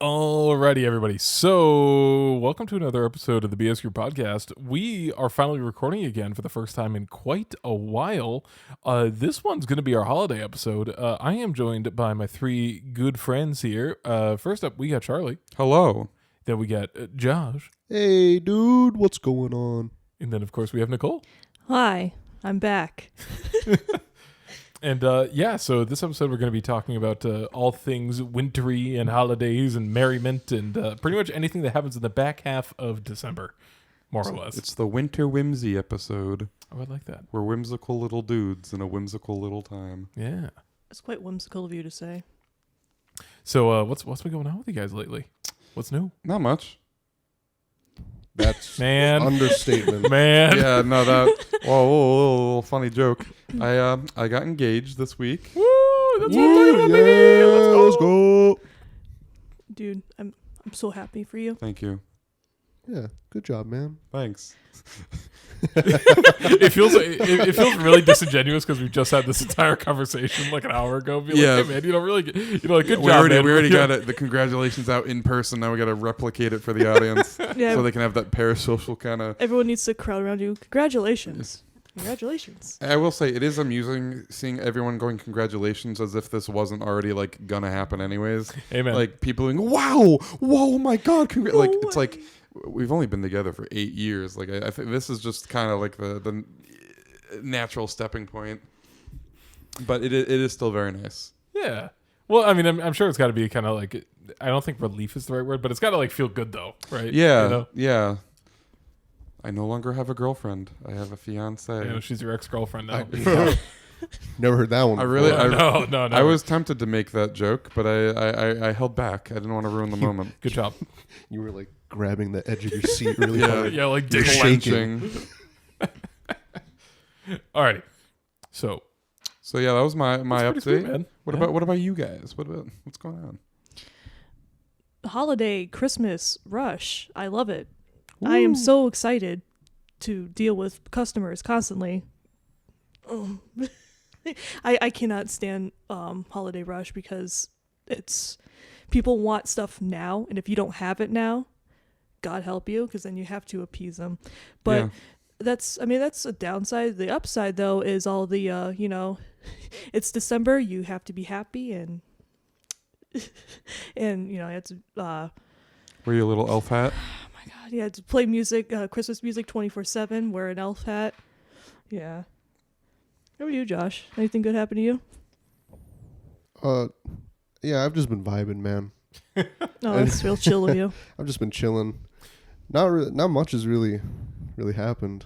Alrighty, everybody. So, welcome to another episode of the BS Group podcast. We are finally recording again for the first time in quite a while. This one's going to be our holiday episode. I am joined by my three good friends here. First up, we got Charlie. Hello. Then we got Josh. Hey, dude, what's going on? And then, of course, we have Nicole. Hi, I'm back. And so this episode we're going to be talking about all things wintry and holidays and merriment and pretty much anything that happens in the back half of December, more or less. It's the Winter Whimsy episode. Oh, I like that. We're whimsical little dudes in a whimsical little time. Yeah. It's quite whimsical of you to say. So what's been going on with you guys lately? What's new? Not much. That's Man. understatement. Man. Yeah, no, that. Whoa, funny joke. I got engaged this week. Woo! That's what I'm talking about, baby! Let's go. Dude, I'm so happy for you. Thank you. Yeah, good job, man. Thanks. It feels really disingenuous because we just had this entire conversation like an hour ago. Be like, Yeah. hey, man, good job, We already man. got it. The congratulations out in person. Now we got to replicate it for the audience Yeah, so they can have that parasocial kind of. everyone needs to crowd around you. Congratulations. Congratulations. I will say it is amusing seeing everyone going congratulations as if this wasn't already like gonna happen anyways. Amen. Like people going, wow, whoa, my God, like it's way. like we've only been together for 8 years. Like I think this is just kind of like the natural stepping point. But it is still very nice. Yeah. Well, I mean, I'm sure it's got to be kind of like, I don't think relief is the right word, but it's got to like feel good though, right? Yeah, You know? yeah. I no longer have a girlfriend. I have a fiance. You know, she's your ex-girlfriend now. Never heard that one. I really, before. No. I was tempted to make that joke, but I held back. I didn't want to ruin the moment. Good job. You were like grabbing the edge of your seat really Yeah. hard. Yeah, like You're shaking. shaking. Alrighty. So So that was my that's pretty update. sweet, man. What Yeah. about you guys? What's going on? Holiday, Christmas, rush. I love it. I am so excited to deal with customers constantly. I cannot stand holiday rush because it's people want stuff now, and if you don't have it now, God help you, because then you have to appease them. But Yeah. that's a downside. The upside though is all the it's December, you have to be happy and and it's Were you a little elf hat? God, yeah, to play music, Christmas music 24/7, wear an elf hat. Yeah. How about you, Josh? Anything good happen to you? Yeah, I've just been vibing, man. Oh, that's real chill of you. I've just been chilling. Not much has really happened.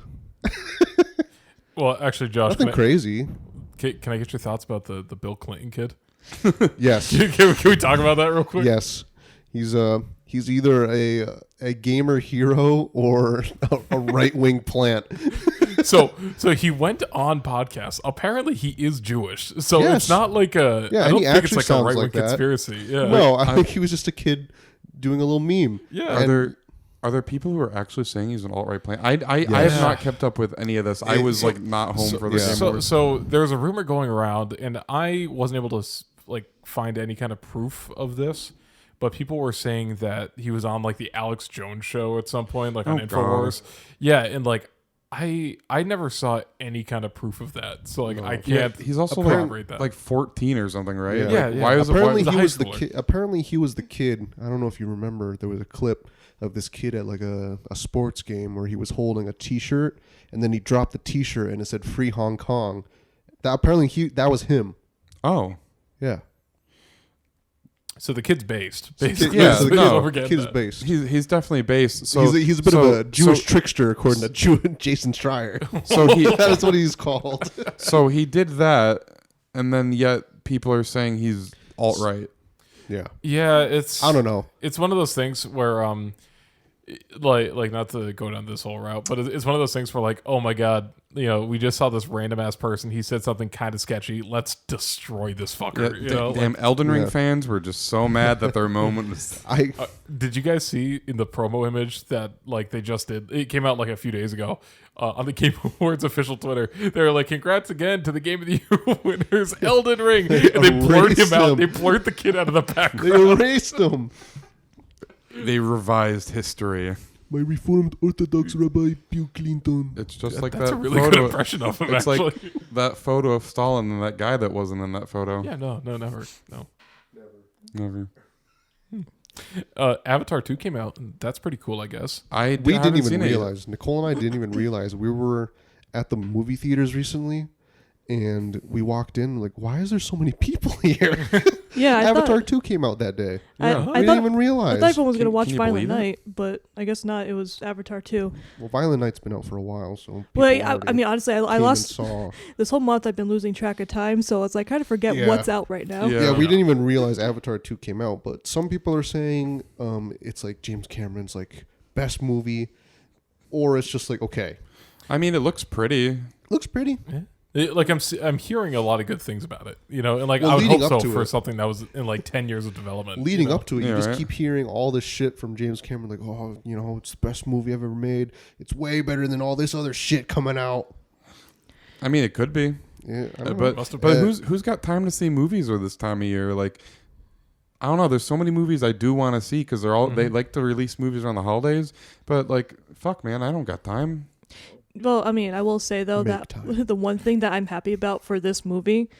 well, actually, Josh, Nothing crazy. can I get your thoughts about the Bill Clinton kid? Yes. Can we talk about that real quick? Yes. He's either a gamer hero or a right-wing plant. So he went on podcasts. Apparently, he is Jewish. So Yes. it's not like a. Yeah, I and don't he think it's actually like a sounds right wing like that. conspiracy. Yeah. No, I think he was just a kid doing a little meme. Yeah. Are there people who are actually saying he's an alt-right plant? I have not kept up with any of this. I was like not home for this. So there's a rumor going around, and I wasn't able to like find any kind of proof of this. But people were saying that he was on like the Alex Jones show at some point, like on InfoWars. Yeah, and like I never saw any kind of proof of that. So like I can't. He's also corroborate that. like 14 or something, right? Yeah. Like, Yeah, yeah. Why is Apparently it? a he high was the schooler. kid. Apparently he was the kid. I don't know if you remember. There was a clip of this kid at like a sports game where he was holding a T-shirt, and then he dropped the T-shirt and it said "Free Hong Kong." That that was him. Oh, Yeah. So the kid's based. Basically, yeah, so the no, we're getting kid is that. based. he's definitely based. So He's a bit of a Jewish trickster, according to Jason Schreier. So he That is what he's called. so he did that, and then yet people are saying he's alt-right. Yeah. Yeah, it's. I don't know. It's one of those things where like not to go down this whole route, but it's one of those things where like, oh my God, we just saw this random ass person. He said something kind of sketchy. Let's destroy this fucker. Damn, Elden Ring Yeah. fans were just so mad that their moment was. Did you guys see in the promo image that like they just did? It came out like a few days ago on the Game Awards official Twitter. They were like, "Congrats again to the Game of the Year winners, Elden Ring." And they blurred him out. They blurred the kid out of the They background. erased him. They revised history. My Reformed Orthodox Rabbi Bill Clinton. It's just like That's that a really photo. good impression of him, It's actually. like that photo of Stalin and that guy that wasn't in that photo. Yeah, no, never. No. Never. Avatar 2 came out, and that's pretty cool, I guess. We We haven't didn't even seen it yet. realize. Nicole and I didn't even realize we were at the movie theaters recently, and we walked in like, why is there so many people here? Yeah, I Avatar thought, 2 came out that day. Yeah. We I didn't thought even I realize. thought everyone was gonna Can- watch can you Violent believe it? Night, but I guess not. It was Avatar 2. Well, Violent Night's been out for a while, so people Well, I already mean, honestly, I came and lost saw. this whole month. I've been losing track of time, so it's like I kind of forget Yeah. what's out right now. Yeah. Yeah, we didn't even realize Avatar 2 came out, but some people are saying it's like James Cameron's like best movie, or it's just like, okay, I mean, it looks pretty. looks pretty. Like I'm hearing a lot of good things about it, and like Well, I would leading hope up so to for it. something that was in like 10 years of development. Leading up to it, you Yeah, just right. keep hearing all this shit from James Cameron, like, oh, it's the best movie I've ever made. It's way better than all this other shit coming out. I mean, it could be. Yeah, I don't know. But Must have but been. who's got time to see movies or this time of year? Like, I don't know. There's so many movies I do want to see because they like to release movies around the holidays. But like, fuck, man, I don't got time. Well, I mean, I will say though Make that time. the one thing that I'm happy about for this movie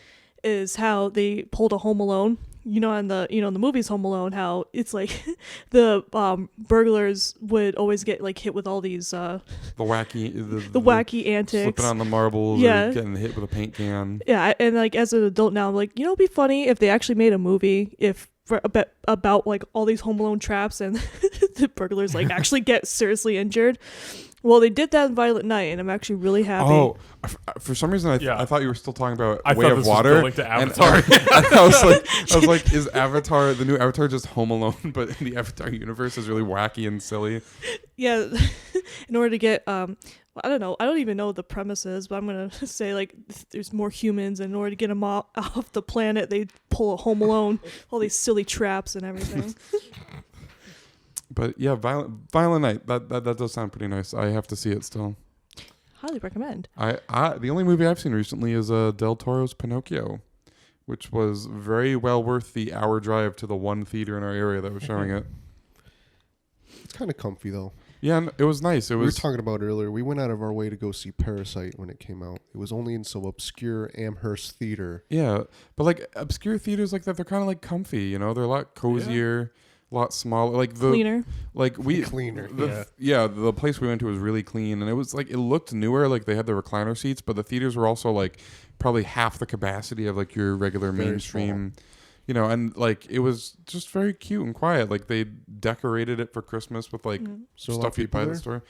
is how they pulled a Home Alone. In the movies Home Alone, how it's like the burglars would always get like hit with all these The wacky, the wacky antics. slipping on the marbles, Yeah. or getting hit with a paint can. Yeah, and like as an adult now, I'm like, it'd be funny if they actually made a movie about like all these Home Alone traps and the burglars like actually get seriously injured. Well, they did that in Violent Night, and I'm actually really happy. Oh, for some reason Yeah. I thought you were still talking about I Way thought of this Water. was building to and Avatar. I was like, is Avatar the new Avatar just Home Alone, but the Avatar universe is really wacky and silly? Yeah, in order to get I don't know, I don't even know what the premise is, but I'm gonna say like there's more humans, and in order to get them off the planet, they pull a Home Alone, all these silly traps and everything. But yeah, Violent Night. That does sound pretty nice. I have to see it still. Highly recommend. The only movie I've seen recently is Del Toro's Pinocchio, which was very well worth the hour drive to the one theater in our area that was showing it. It's kind of comfy though. Yeah, it was nice. It We were was talking about earlier. We went out of our way to go see Parasite when it came out. It was only in some obscure Amherst theater. yeah, but like obscure theaters like that, they're kind of like comfy. They're a lot cozier, a lot smaller. Like the Cleaner. like we Cleaner. the place we went to was really clean, and it was like it looked newer. Like they had the recliner seats, but the theaters were also like probably half the capacity of like your regular Very mainstream. And like it was just very cute and quiet. Like they decorated it for Christmas with like So a lot of stuff you people buy at the store.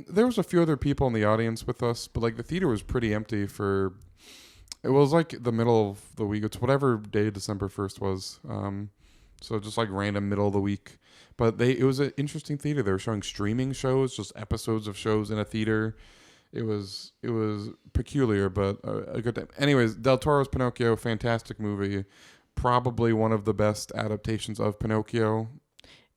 There was a few other people in the audience with us, but like the theater was pretty empty for. It was like the middle of the week. It's whatever day December 1st was. So just like random middle of the week. But it was an interesting theater. They were showing streaming shows, just episodes of shows in a theater. It was peculiar, but a good time. Anyways, Del Toro's Pinocchio, fantastic movie. Probably one of the best adaptations of Pinocchio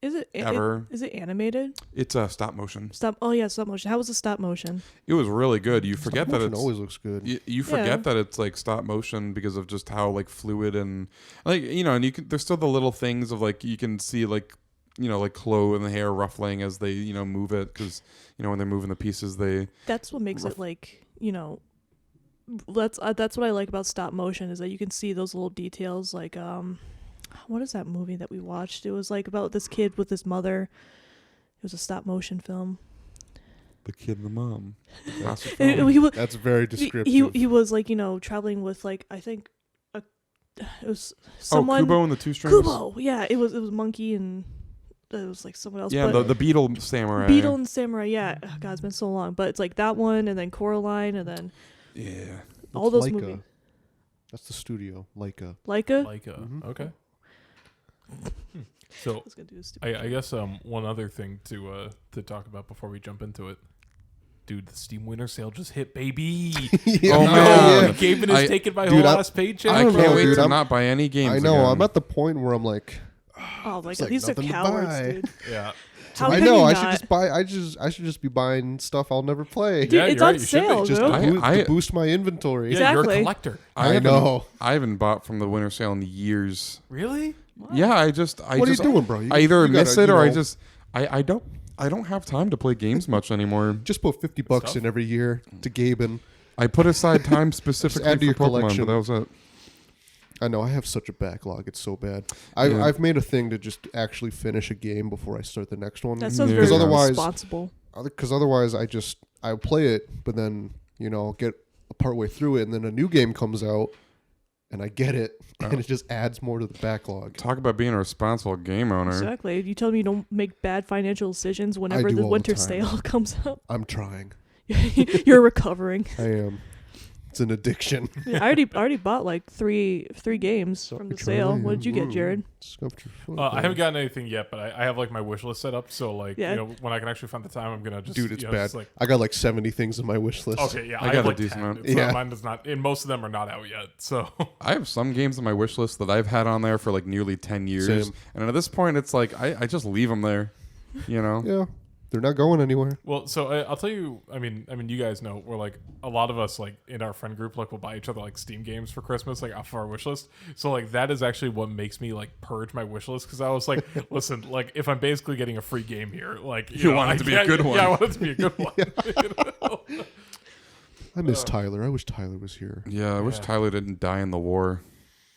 Is it ever. Is it animated? It's stop motion. Stop motion. How was the stop motion? It was really good. You forget that Motion it's always looks good. you forget Yeah. that it's like stop motion because of just how like fluid and like and you can there's still the little things of like you can see like like Chloe and the hair ruffling as they move it because when they're moving the pieces they That's what makes it like that's what I like about stop motion is that you can see those little details. Like what is that movie that we watched? It was like about this kid with his mother. It was a stop motion film. the kid and the mom. Classic He film. was That's very descriptive. he was like traveling with like I think it was someone. Kubo and the Two Strings. Kubo, yeah, it was Monkey and it was like someone else. Yeah, but the Beetle Samurai. Beetle and Samurai, yeah. Oh, God, it's been so long, but it's like that one, and then Coraline, and then Yeah. all That's those Leica. movies. That's the studio, Leica. Leica. Okay. So I was gonna do a stupid I guess one other thing to talk about before we jump into it. Dude, the Steam Winter Sale just hit, baby. Yeah, Oh, no, man. yeah. Gaming has taken my dude, whole I- last paycheck. I don't can't know, wait dude. to I'm- not buy any games. I know. again. I'm at the point where I'm like, Oh my It's God, like these are nothing to cowards, buy. dude. Yeah. How I can know. you I not? should just buy. I should just be buying stuff I'll never play. Dude, Yeah, it's you're on right, you should be. sale, Just bro. to boost my inventory. Yeah, you're a Exactly. collector. I know. I haven't bought from the winter sale in years. Really? Yeah, I What are you just doing, bro? I either you gotta, miss it you or know, I don't have time to play games much anymore. just put $50 stuff. in every year to Gaben. I put aside time specifically add to for your Pokemon, collection. but that was it. I know I have such a backlog; it's so bad. Yeah. I've made a thing to just actually finish a game before I start the next one. That sounds Yeah. very 'Cause otherwise- responsible. Because otherwise, I play it, but then I'll get a part way through it, and then a new game comes out, and I get it, and it just adds more to the backlog. Talk about being a responsible game owner. Exactly. You told me you don't make bad financial decisions whenever do the all the winter time. sale comes out. I'm trying. You're recovering. I am. It's an addiction. Yeah, I already bought like three games from the sale. What did you get, Jared? I haven't gotten anything yet, but I have like my wish list set up. So like, Yeah. when I can actually find the time, I'm gonna just Dude, it's just bad. like, I got like 70 things on my wish list. okay, yeah, I I got have a like decent 10. amount. It's not- Yeah. mine does not, and most of them are not out yet. So I have some games on my wish list that I've had on there for like nearly 10 years. Same. And at this point, it's like, I just leave them there, Yeah, they're not going anywhere. well, so I'll tell you. I mean, you guys know we're like a lot of us like in our friend group like will buy each other like Steam games for Christmas like off of our wish list. So like that is actually what makes me like purge my wish list because I was like, listen, like if I'm basically getting a free game here, like You want it I to be a can't- good one. Yeah, I want it to be a good one. You know? I miss Tyler. I wish Tyler was here. Yeah, I wish Yeah. Tyler didn't die in the war.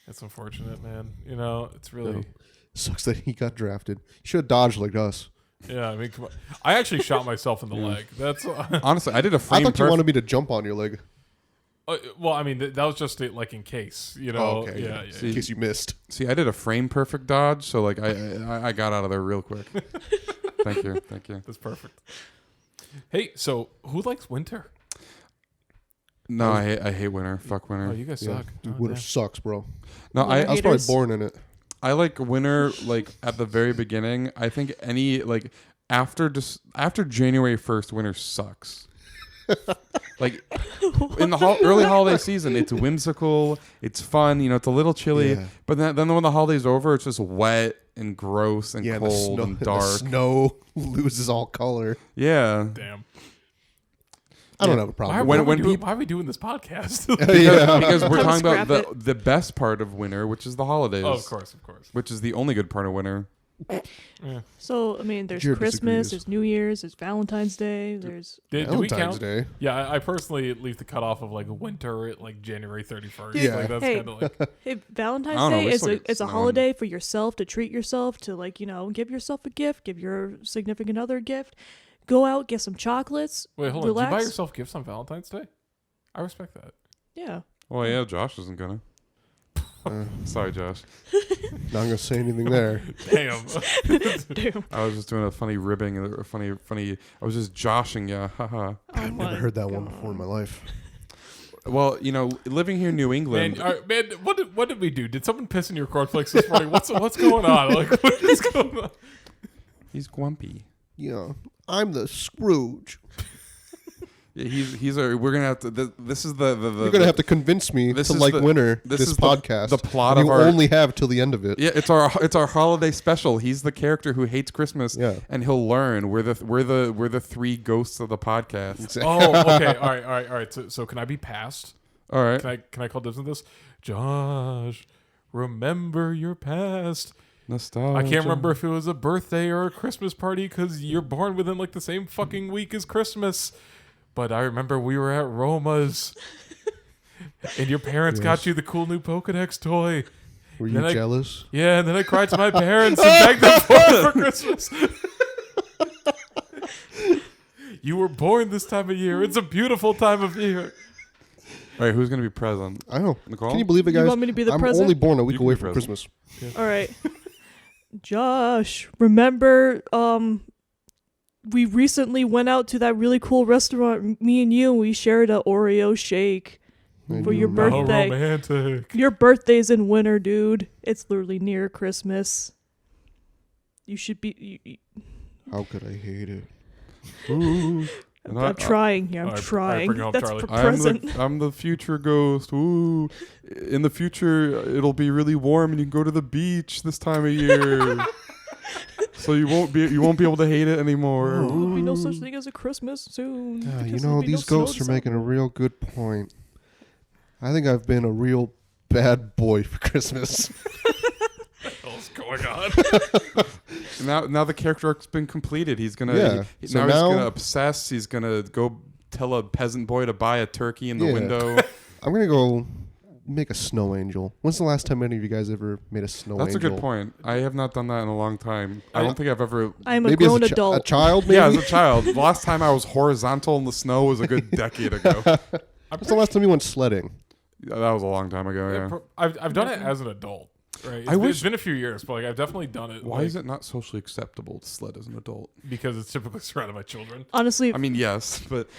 It's unfortunate, man. It's really. Yeah. Sucks that he got drafted. He should have dodged like us. Yeah, I mean, come on. I actually shot myself in the leg. That's Honestly, I did a I frame thought you perfect. wanted me to jump on your leg well. I mean, that was just like in case, Oh, okay, Yeah, in yeah. case you missed. See, I did a frame perfect dodge, so like I got out of there real quick. Thank you. That's perfect. Hey, so who likes winter? No, I hate winter. Fuck winter. Oh, you guys Yeah. suck. Dude, Oh, winter damn. sucks, bro. No, Winter I was probably haters. born in it. I like winter like at the very beginning. I think any like after January 1st, winter sucks. Like in the early holiday season, it's whimsical, it's fun, it's a little chilly. Yeah. But then when the holiday's over, it's just wet and gross and Yeah, cold and dark. the snow loses all color. Yeah, Damn. I don't Yeah. have a Why, problem. When- why, when are we people- why are we doing this podcast? Yeah. because we're Time to talking about scrap the best part of winter, which is the holidays. Oh, of course. Which is the only good part of winter. Yeah. So I mean, there's Jared Christmas, disagrees. there's New Year's, there's Valentine's Day, there's Do we Valentine's count? Day. Yeah, I personally leave the cutoff of like winter at like January 31st. Yeah. Like, that's Hey. kind of like hey, I don't Valentine's know, Day we is still a get it's a snow holiday for yourself to treat yourself to like give yourself a gift, give your significant other a gift, go out, get some chocolates. wait, hold relax. on. Do you buy yourself gifts on Valentine's Day? I respect that. Yeah. Oh yeah, Josh isn't gonna. Sorry, Josh. Not gonna say anything there. Damn. Damn. I was just doing a funny ribbing, a funny. I was just joshing ya, haha. I've never heard that one before in my life. Well, living here in New England. Man, what did we do? Did someone piss in your cornflakes this morning? What's going on? Like, what is going on? He's grumpy. Yeah, I'm the Scrooge. Yeah, he's a. We're gonna have to. This is the. You're gonna have to convince me this to is like the- winter. this This is the- podcast. the plot and of you our- only have till the end of it. Yeah, it's our holiday special. He's the character who hates Christmas. Yeah. And he'll learn. We're the three ghosts of the podcast. Oh, okay. All right. So can I be passed? All right. Can I call dibs on this? Josh, remember your past. Nostalgia. I can't remember if it was a birthday or a Christmas party because you're born within like the same fucking week as Christmas. But I remember we were at Roma's, and your parents got Yes. you the cool new Pokedex toy. Were you Then I- jealous? Yeah, and then I cried to my parents and begged them for it for Christmas. You were born this time of year. It's a beautiful time of year. All right, who's gonna be present? I know. Nicole? Can you believe it, You guys? want me to be the I'm present? only born a week You can away be from present. Christmas. All right. Josh, remember we recently went out to that really cool restaurant, me and you, and we shared a Oreo shake I for do your remember. How birthday. romantic. Your birthday's in winter, dude. It's literally near Christmas. You should be. How could I hate it? Ooh. I'm trying here. I'm All right, trying. bring it home, That's Charlie. for present. I'm the future ghost. Ooh. In the future, it'll be really warm, and you can go to the beach this time of year. So you won't be able to hate it anymore. There'll be no such thing as a Christmas soon. Yeah, because there'll be no these snow ghosts to are making a celebrate. real good point. I think I've been a real bad boy for Christmas. Oh hell's going on? Now the character arc's been completed. He's gonna Yeah. he's So now now- he's gonna obsess. He's gonna go tell a peasant boy to buy a turkey in the Yeah. window. I'm gonna go make a snow angel. When's the last time any of you guys ever made a snow That's angel? a good point. I have not done that in a long time. I don't think I've ever. I'm a Maybe as grown a adult. child, maybe? Yeah, as a child. The last time I was horizontal in the snow was a good decade ago. When's the last time you went sledding? Yeah, that was a long time ago. Yeah. I've done it as an adult. Right. It's been a few years, but like I've definitely done it. Why is it not socially acceptable to sled as an adult? Because it's typically surrounded by children. Honestly, I mean, yes, but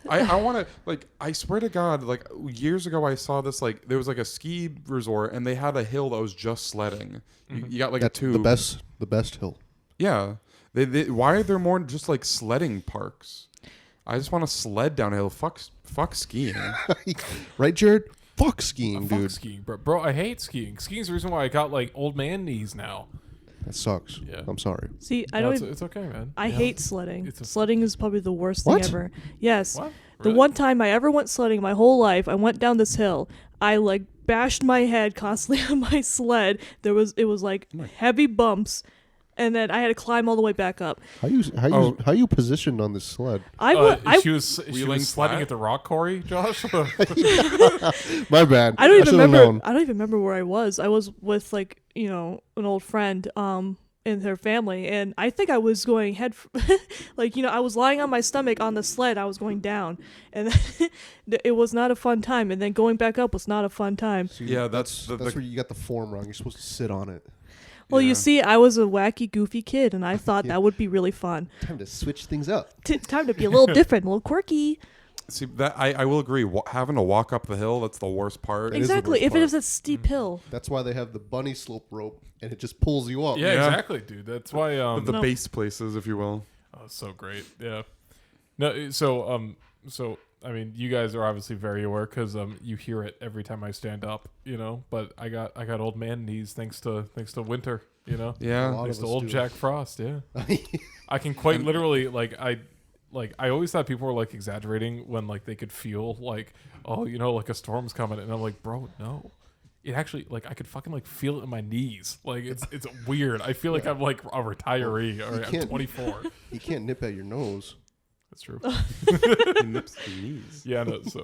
I want to, like, I swear to God, like, years ago I saw this, like, there was like a ski resort and they had a hill that was just sledding. You got like That's a tube. the best hill. Yeah. Why are there more just like sledding parks? I just want to sled downhill. Fuck skiing. Right, Jared? Fuck skiing, Fuck dude. skiing, bro. I hate skiing. Skiing's the reason why I got like old man knees now. That sucks. Yeah. I'm sorry. see, I No, don't. it's, Even, it's okay, man. I Yeah. hate sledding. It's a- Sledding is probably the worst What? thing ever. Yes. What? The Really? one time I ever went sledding my whole life, I went down this hill. I like bashed my head constantly on my sled. It was like heavy bumps, and then I had to climb all the way back up. How you positioned on this sled? She was wheeling sledding flat? at the rock quarry, Josh. My bad. I don't even should've remember. known. I don't even remember where I was. I was with like an old friend and her family, and I think I was going I was lying on my stomach on the sled. I was going down, and it was not a fun time. And then going back up was not a fun time. See, Yeah, that's where you got the form wrong. You're supposed to sit on it. Well, Yeah. you see, I was a wacky, goofy kid, and I thought that would be really fun. Time to switch things up. Time to be a little different, a little quirky. See, that I will agree. Having to walk up the hill, that's the worst part. It is the Exactly. worst If it part. is a steep hill. That's why they have the bunny slope rope, and it just pulls you up. Yeah, Yeah. exactly, dude. That's why. The No. base places, if you will. Oh, so great. Yeah. No. So I mean, you guys are obviously very aware because you hear it every time I stand up. But I got old man knees thanks to winter. A lot Yeah. Thanks of to us old do. Jack Frost. Yeah. I can quite literally I always thought people were like exaggerating when like they could feel like, oh, like a storm's coming, and I'm like, bro, no. It actually, like, I could fucking like feel it in my knees. Like it's weird. I feel like I'm like a retiree or I'm can't- 24. You can't nip at your nose. That's true. He nips the knees. Yeah, no. So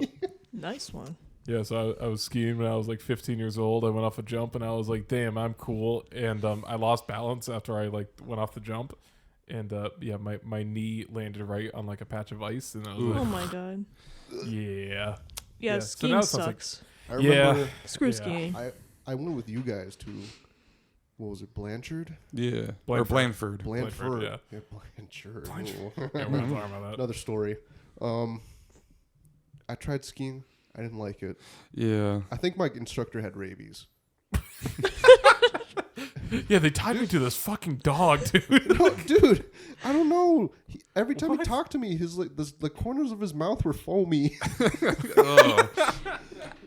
Nice one. yeah, so I was skiing when I was like 15 years old. I went off a jump and I was like, damn, I'm cool. And I lost balance after I like went off the jump. And my knee landed right on like a patch of ice, and I was Oh like, my god. yeah. Yeah, So skiing now it sounds like- sucks. I Yeah. remember Screw Yeah. skiing. I went with you guys to, what was it, Blanchard? Yeah. Blanford. Or Blanford. Blanford. yeah. Blanchard. Blanchard. Ooh. Yeah, we're not talking about that. Another story. I tried skiing. I didn't like it. Yeah. I think my instructor had rabies. Yeah, they tied me to this fucking dog, dude. No, dude, I don't know. Every time he What? talked to me, his like the corners of his mouth were foamy. Oh.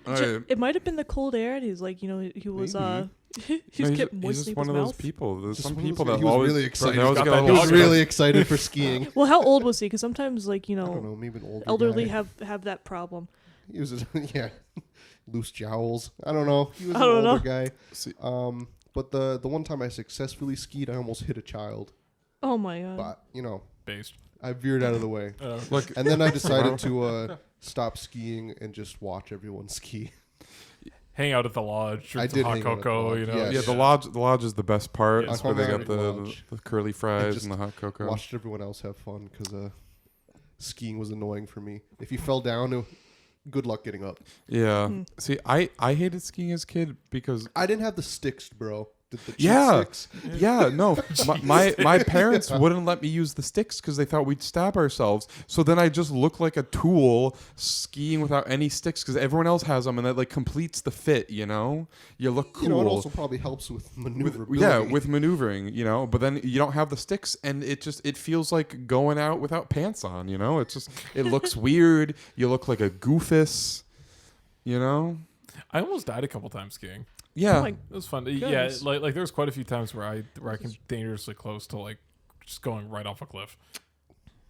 Alright. It might have been the cold air, and he's like, he was Maybe. he No, just he's kept just moistening one his of those mouth. people. There's Just some one of people those- that he was always really excited. they always Got get that a He little was dog. really excited for skiing. Well, how old was he? Because sometimes, like, I don't know, maybe an older elderly guy. have that problem. He was yeah, loose jowls. I don't know. He was I an don't older know. guy. See- But the one time I successfully skied, I almost hit a child. Oh my god. But Based. I veered out of the way. Look, And then I decided to stop skiing and just watch everyone ski. Hang out at the lodge, drink I some did hot hang out at the cocoa, lodge, yes. yeah, the lodge is the best part. Yeah, That's I where they hung got out at the lodge curly fries just and the hot cocoa. Watched everyone else have fun because skiing was annoying for me. If you fell down, good luck getting up. Yeah. Hmm. See, I hated skiing as a kid because I didn't have the sticks, bro. The cheap Yeah. sticks. yeah, no, my parents wouldn't let me use the sticks because they thought we'd stab ourselves. So then I just look like a tool skiing without any sticks because everyone else has them, and that like completes the fit. You look cool. It also probably helps with maneuverability. Yeah, with maneuvering, but then you don't have the sticks, and it feels like going out without pants on. It looks weird. You look like a goofus. I almost died a couple times skiing. Yeah. Oh my It was fun. Yeah, goodness. like there's quite a few times where I came dangerously close to like just going right off a cliff.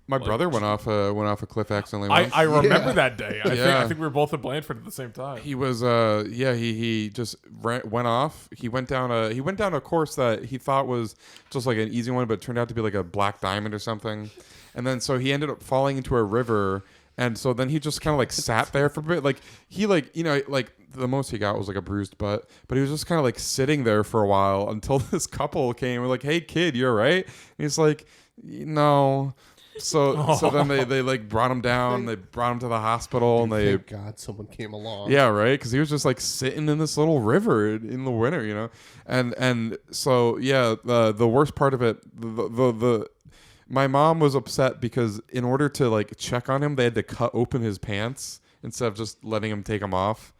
My Like, brother went off a cliff accidentally I once. remember Yeah. that day. I Yeah. think we were both in Blandford at the same time. He was he just went off. He went down a course that he thought was just like an easy one, but it turned out to be like a black diamond or something. And then so he ended up falling into a river, and so then he just kind of like sat there for a bit. Like he like the most he got was like a bruised butt, but he was just kind of like sitting there for a while until this couple came. We're like, "Hey kid, you all right?" And he's like, "No." So then they like brought him down. They brought him to the hospital, and they Thank God someone came along. yeah, right, because he was just like sitting in this little river in the winter, and so yeah, the worst part of it, the my mom was upset because in order to like check on him, they had to cut open his pants instead of just letting him take them off.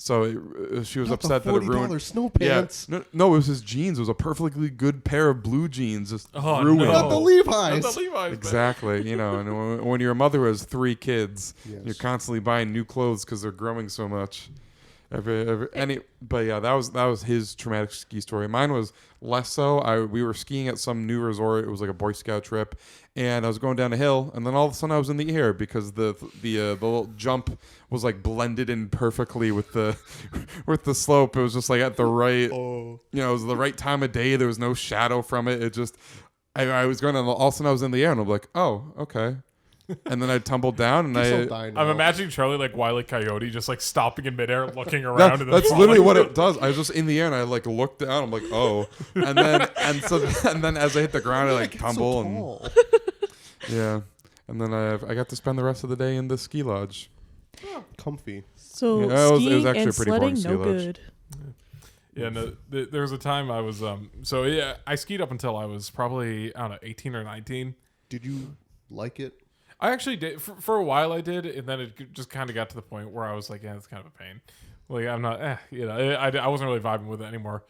So she was Not upset the that it ruined. $40 snow pants. Yeah, no, it was his jeans. It was a perfectly good pair of blue jeans, just ruined. no. Not the Levi's. Not the Levi's, Exactly, and when you're a mother who has 3 kids, Yes. you're constantly buying new clothes because they're growing so much. But yeah, that was his traumatic ski story. Mine was less so. We were skiing at some new resort. It was like a Boy Scout trip, and I was going down a hill, and then all of a sudden I was in the air because the little jump was like blended in perfectly with the with the slope. It was just like at the right, it was the right time of day. There was no shadow from it. It just I was going, and all of a sudden I was in the air, and I'm like, oh, okay. And then I tumbled down, and Guess I'll I. die now. I'm imagining Charlie like Wile E. Coyote, just like stopping in midair, looking around. And then That's falling. literally what it does. I was just in the air, and I like looked down. I'm like, oh, and then as I hit the ground, I like It's tumble, so and tall. yeah, and then I got to spend the rest of the day in the ski lodge. Comfy. So Yeah, it was skiing actually a and pretty boring sledding, no ski lodge. good. Yeah, no, there was a time I was so yeah, I skied up until I was probably, I don't know, 18 or 19. Did you like it? I actually did for a while. I did, and then it just kind of got to the point where I was like, yeah, it's kind of a pain. Like I'm not, I wasn't really vibing with it anymore.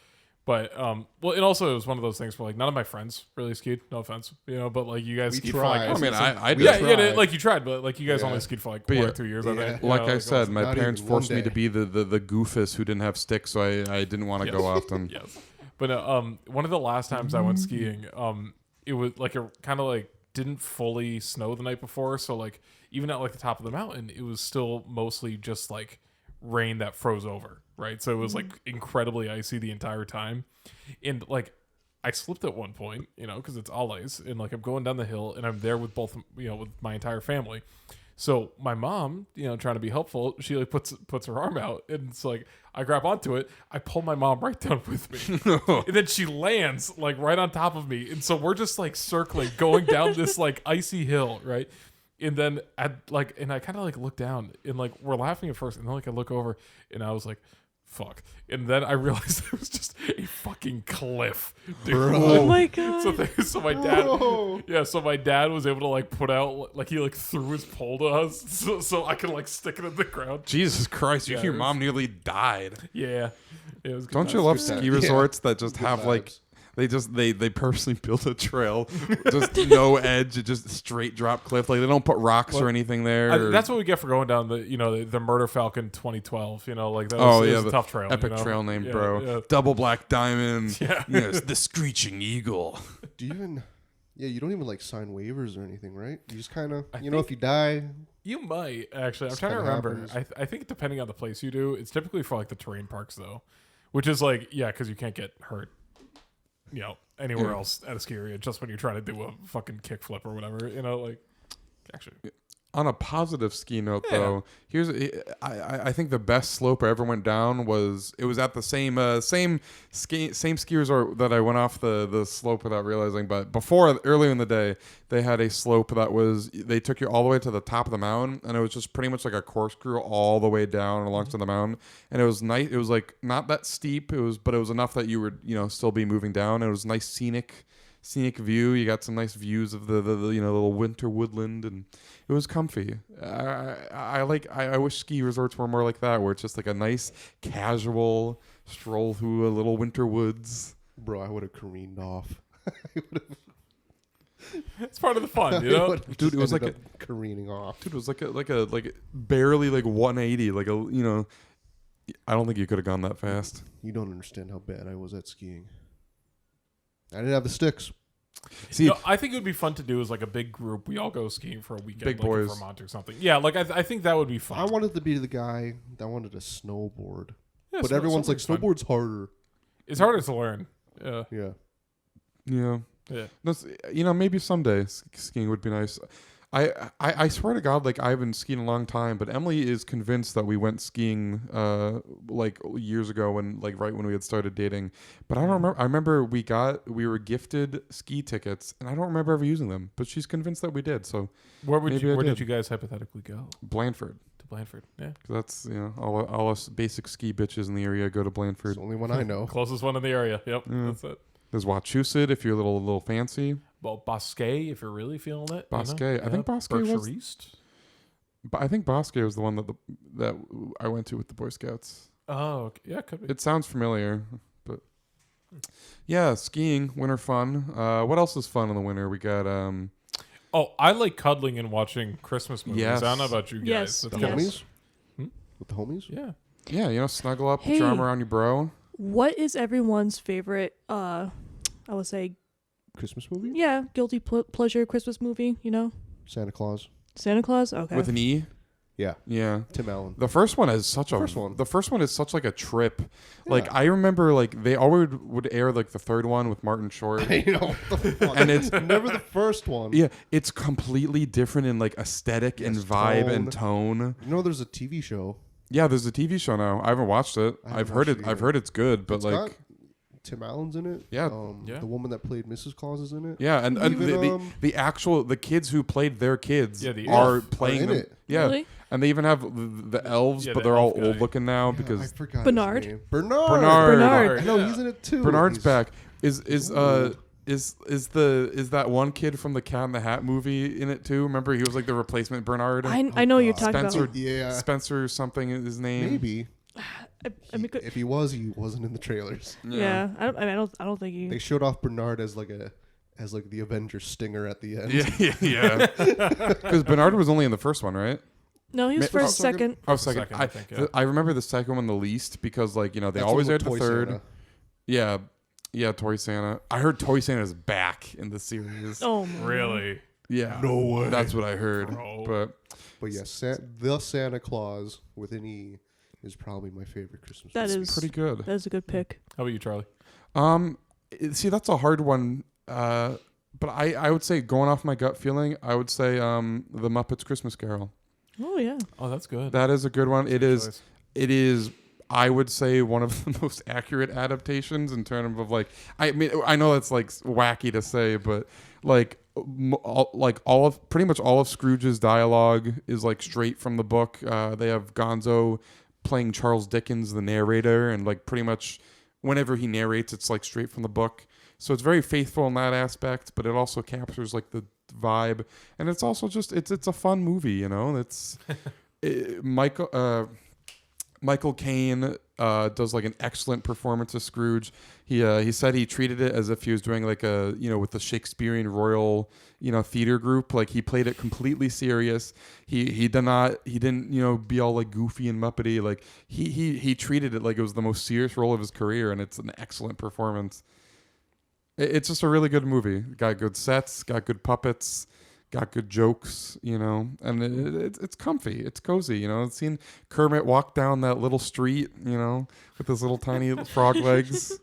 But well, and also it was one of those things where like none of my friends really skied. No offense, but like you guys We skied for tried. like I mean, I We did. yeah, tried. like you tried, but like you guys Yeah. only skied for like But 1 yeah. or 2 years. I Yeah. think. Like I it said, was- my not parents even one forced me to day. be the goofus who didn't have sticks, so I didn't want to Yes. go often. yes. But one of the last times I went skiing, it was like a kind of like didn't fully snow the night before, so like even at like the top of the mountain, it was still mostly just like rain that froze over, right? So it was like incredibly icy the entire time, and like I slipped at one point, because it's all ice, and like I'm going down the hill, and I'm there with both, with my entire family. So my mom, trying to be helpful, she like puts her arm out, and it's like I grab onto it, I pull my mom right down with me, and then she lands like right on top of me, and so we're just like circling, going down this like icy hill, right? And then and I kind of like look down, and like we're laughing at first, and then like I look over, and I was like, fuck. And then I realized it was just a fucking cliff, dude. Oh my god. So my dad, Oh. so my dad was able to like put out, like he like threw his pole to us, so I could like stick it in the ground. Jesus Christ, Yeah, your it was- mom nearly died. Yeah, it was. Good Don't you times. love good times. ski Yeah. resorts that just Good have like vibes. they purposely built a trail, just no edge, just straight drop cliff. Like they don't put rocks or Well, anything there. That's what we get for going down the Murder Falcon 2012. Like that was, Oh it yeah, was the a tough trail. epic trail name, Yeah, bro. yeah. Double black diamond. Yeah. The screeching eagle. Do you even? Yeah, you don't even like sign waivers or anything, right? You just kind of, I if think- you die, You might actually. I'm This trying to kinda remember. happens. I think depending on the place you do, it's typically for like the terrain parks though, which is like because you can't get hurt, anywhere Yeah. else at a ski area. Just when you're trying to do a fucking kickflip or whatever, like actually. On a positive ski note, Yeah. though, I think the best slope I ever went down was at the same ski resort that I went off the slope without realizing. But earlier in the day, they had a slope they took you all the way to the top of the mountain, and it was just pretty much like a corkscrew all the way down along to the mountain. And it was nice. It was like not that steep. But it was enough that you would still be moving down. It was nice scenic view. You got some nice views of the little winter woodland, and it was comfy. I wish ski resorts were more like that, where it's just like a nice casual stroll through a little winter woods. bro, I would have careened off. It's part of the fun, I would've Dude, just it was ended like up careening off. Dude, it was like barely like 180, I don't think you could have gone that fast. You don't understand how bad I was at skiing. I didn't have the sticks. See, I think it would be fun to do as like a big group. We all go skiing for a weekend, Big like in boys. Vermont or something. Yeah, like I think that would be fun. I wanted to be the guy that wanted to snowboard, Yeah, but everyone's like, snowboard's fun. snowboard's harder. It's harder to learn. Yeah, Yeah. yeah. yeah. That's, maybe someday skiing would be nice. I swear to God, like I haven't skied in a long time, but Emily is convinced that we went skiing like years ago when right when we had started dating. But I don't remember. I remember we were gifted ski tickets, and I don't remember ever using them. But she's convinced that we did. So Where Maybe I did did. you guys hypothetically go? Blandford, To Blandford. Yeah, 'cause that's all us basic ski bitches in the area go to It's Blandford. the only one I know. closest one in the area. Yep, that's it. There's Wachusett if you're a little fancy. Well, Bosque, if you're really feeling it. Bosque. You know? I think Bosque Berkshire was- East. But I think Bosque was the one that I went to with the Boy Scouts. Oh, okay. Yeah, could be. It sounds familiar, but yeah, skiing, winter fun. What else is fun in the winter? We got Oh, I like cuddling and watching Christmas movies. Yes. I don't know about you guys. Yes, It's The kinda- yes. homies? Hmm? With the homies? Yeah. yeah, snuggle up, Hey. put your arm around your bro. What is everyone's favorite? I would say, Christmas movie? yeah, guilty pleasure Christmas movie. Santa Claus. Santa Claus. Okay. With an E. Yeah. Yeah. Tim Allen. The first one is such First one. The first one is such like a trip. Like Yeah. I remember like they always would air like the third one with Martin Short. What the fuck? And it's never the first one. yeah, it's completely different in like aesthetic and Yes, vibe and tone. There's a TV show. Yeah, there's a TV show now. I haven't watched it. I haven't I've heard watched it. it I've either. heard it's good, but It's like got Tim Allen's in it. Yeah. Yeah. The woman that played Mrs. Claus is in it. yeah, and Even, the kids who played their kids Yeah, the are elf playing are in them. it. Yeah, Really? and they even have the elves, Yeah, but the they're all elf guy. old looking now I because forgot Bernard? his name. Bernard. Bernard. I know Yeah. he's in it too. Bernard's He's- back. Is old. that one kid from the Cat in the Hat movie in it too? Remember he was like the replacement Bernard. I know you're God. talking Spencer. about. Yeah. Spencer something is his name. Maybe. I mean, If he wasn't in the trailers. yeah. I don't think They he. showed off Bernard as like the Avenger stinger at the end. Yeah. Because Bernard was only in the first one, right? No, he was Ma- first, second. Oh, second. Second, I think, yeah. I remember the second one the least because like they That's always one aired with the Toy third. Santa. Yeah, Toy Santa. I heard Toy Santa's back in the series. Oh, man. Really? Yeah, No way. That's what I heard. Bro. But yes, the Santa Claus with an E is probably my favorite Christmas. That movie. is pretty good. That is a good pick. How about you, Charlie? See, that's a hard one. But I would say going off my gut feeling, I would say the Muppets Christmas Carol. Oh yeah. Oh, that's good. That is a good one. It is. Choice. It is. I would say one of the most accurate adaptations in terms of like. I mean, I know that's like wacky to say, but like pretty much all of Scrooge's dialogue is like straight from the book. They have Gonzo playing Charles Dickens, the narrator, and like pretty much whenever he narrates, it's like straight from the book. So it's very faithful in that aspect, but it also captures like the vibe, and it's also just it's a fun movie, It's Michael Caine does like an excellent performance of Scrooge. He said he treated it as if he was doing like a with the Shakespearean Royal theater group. Like he played it completely serious. He didn't be all like goofy and muppety. Like he treated it like it was the most serious role of his career, and it's an excellent performance. It's just a really good movie. Got good sets, got good puppets, got good jokes, and it's comfy. It's cozy, I've seen Kermit walk down that little street, with his little tiny frog legs.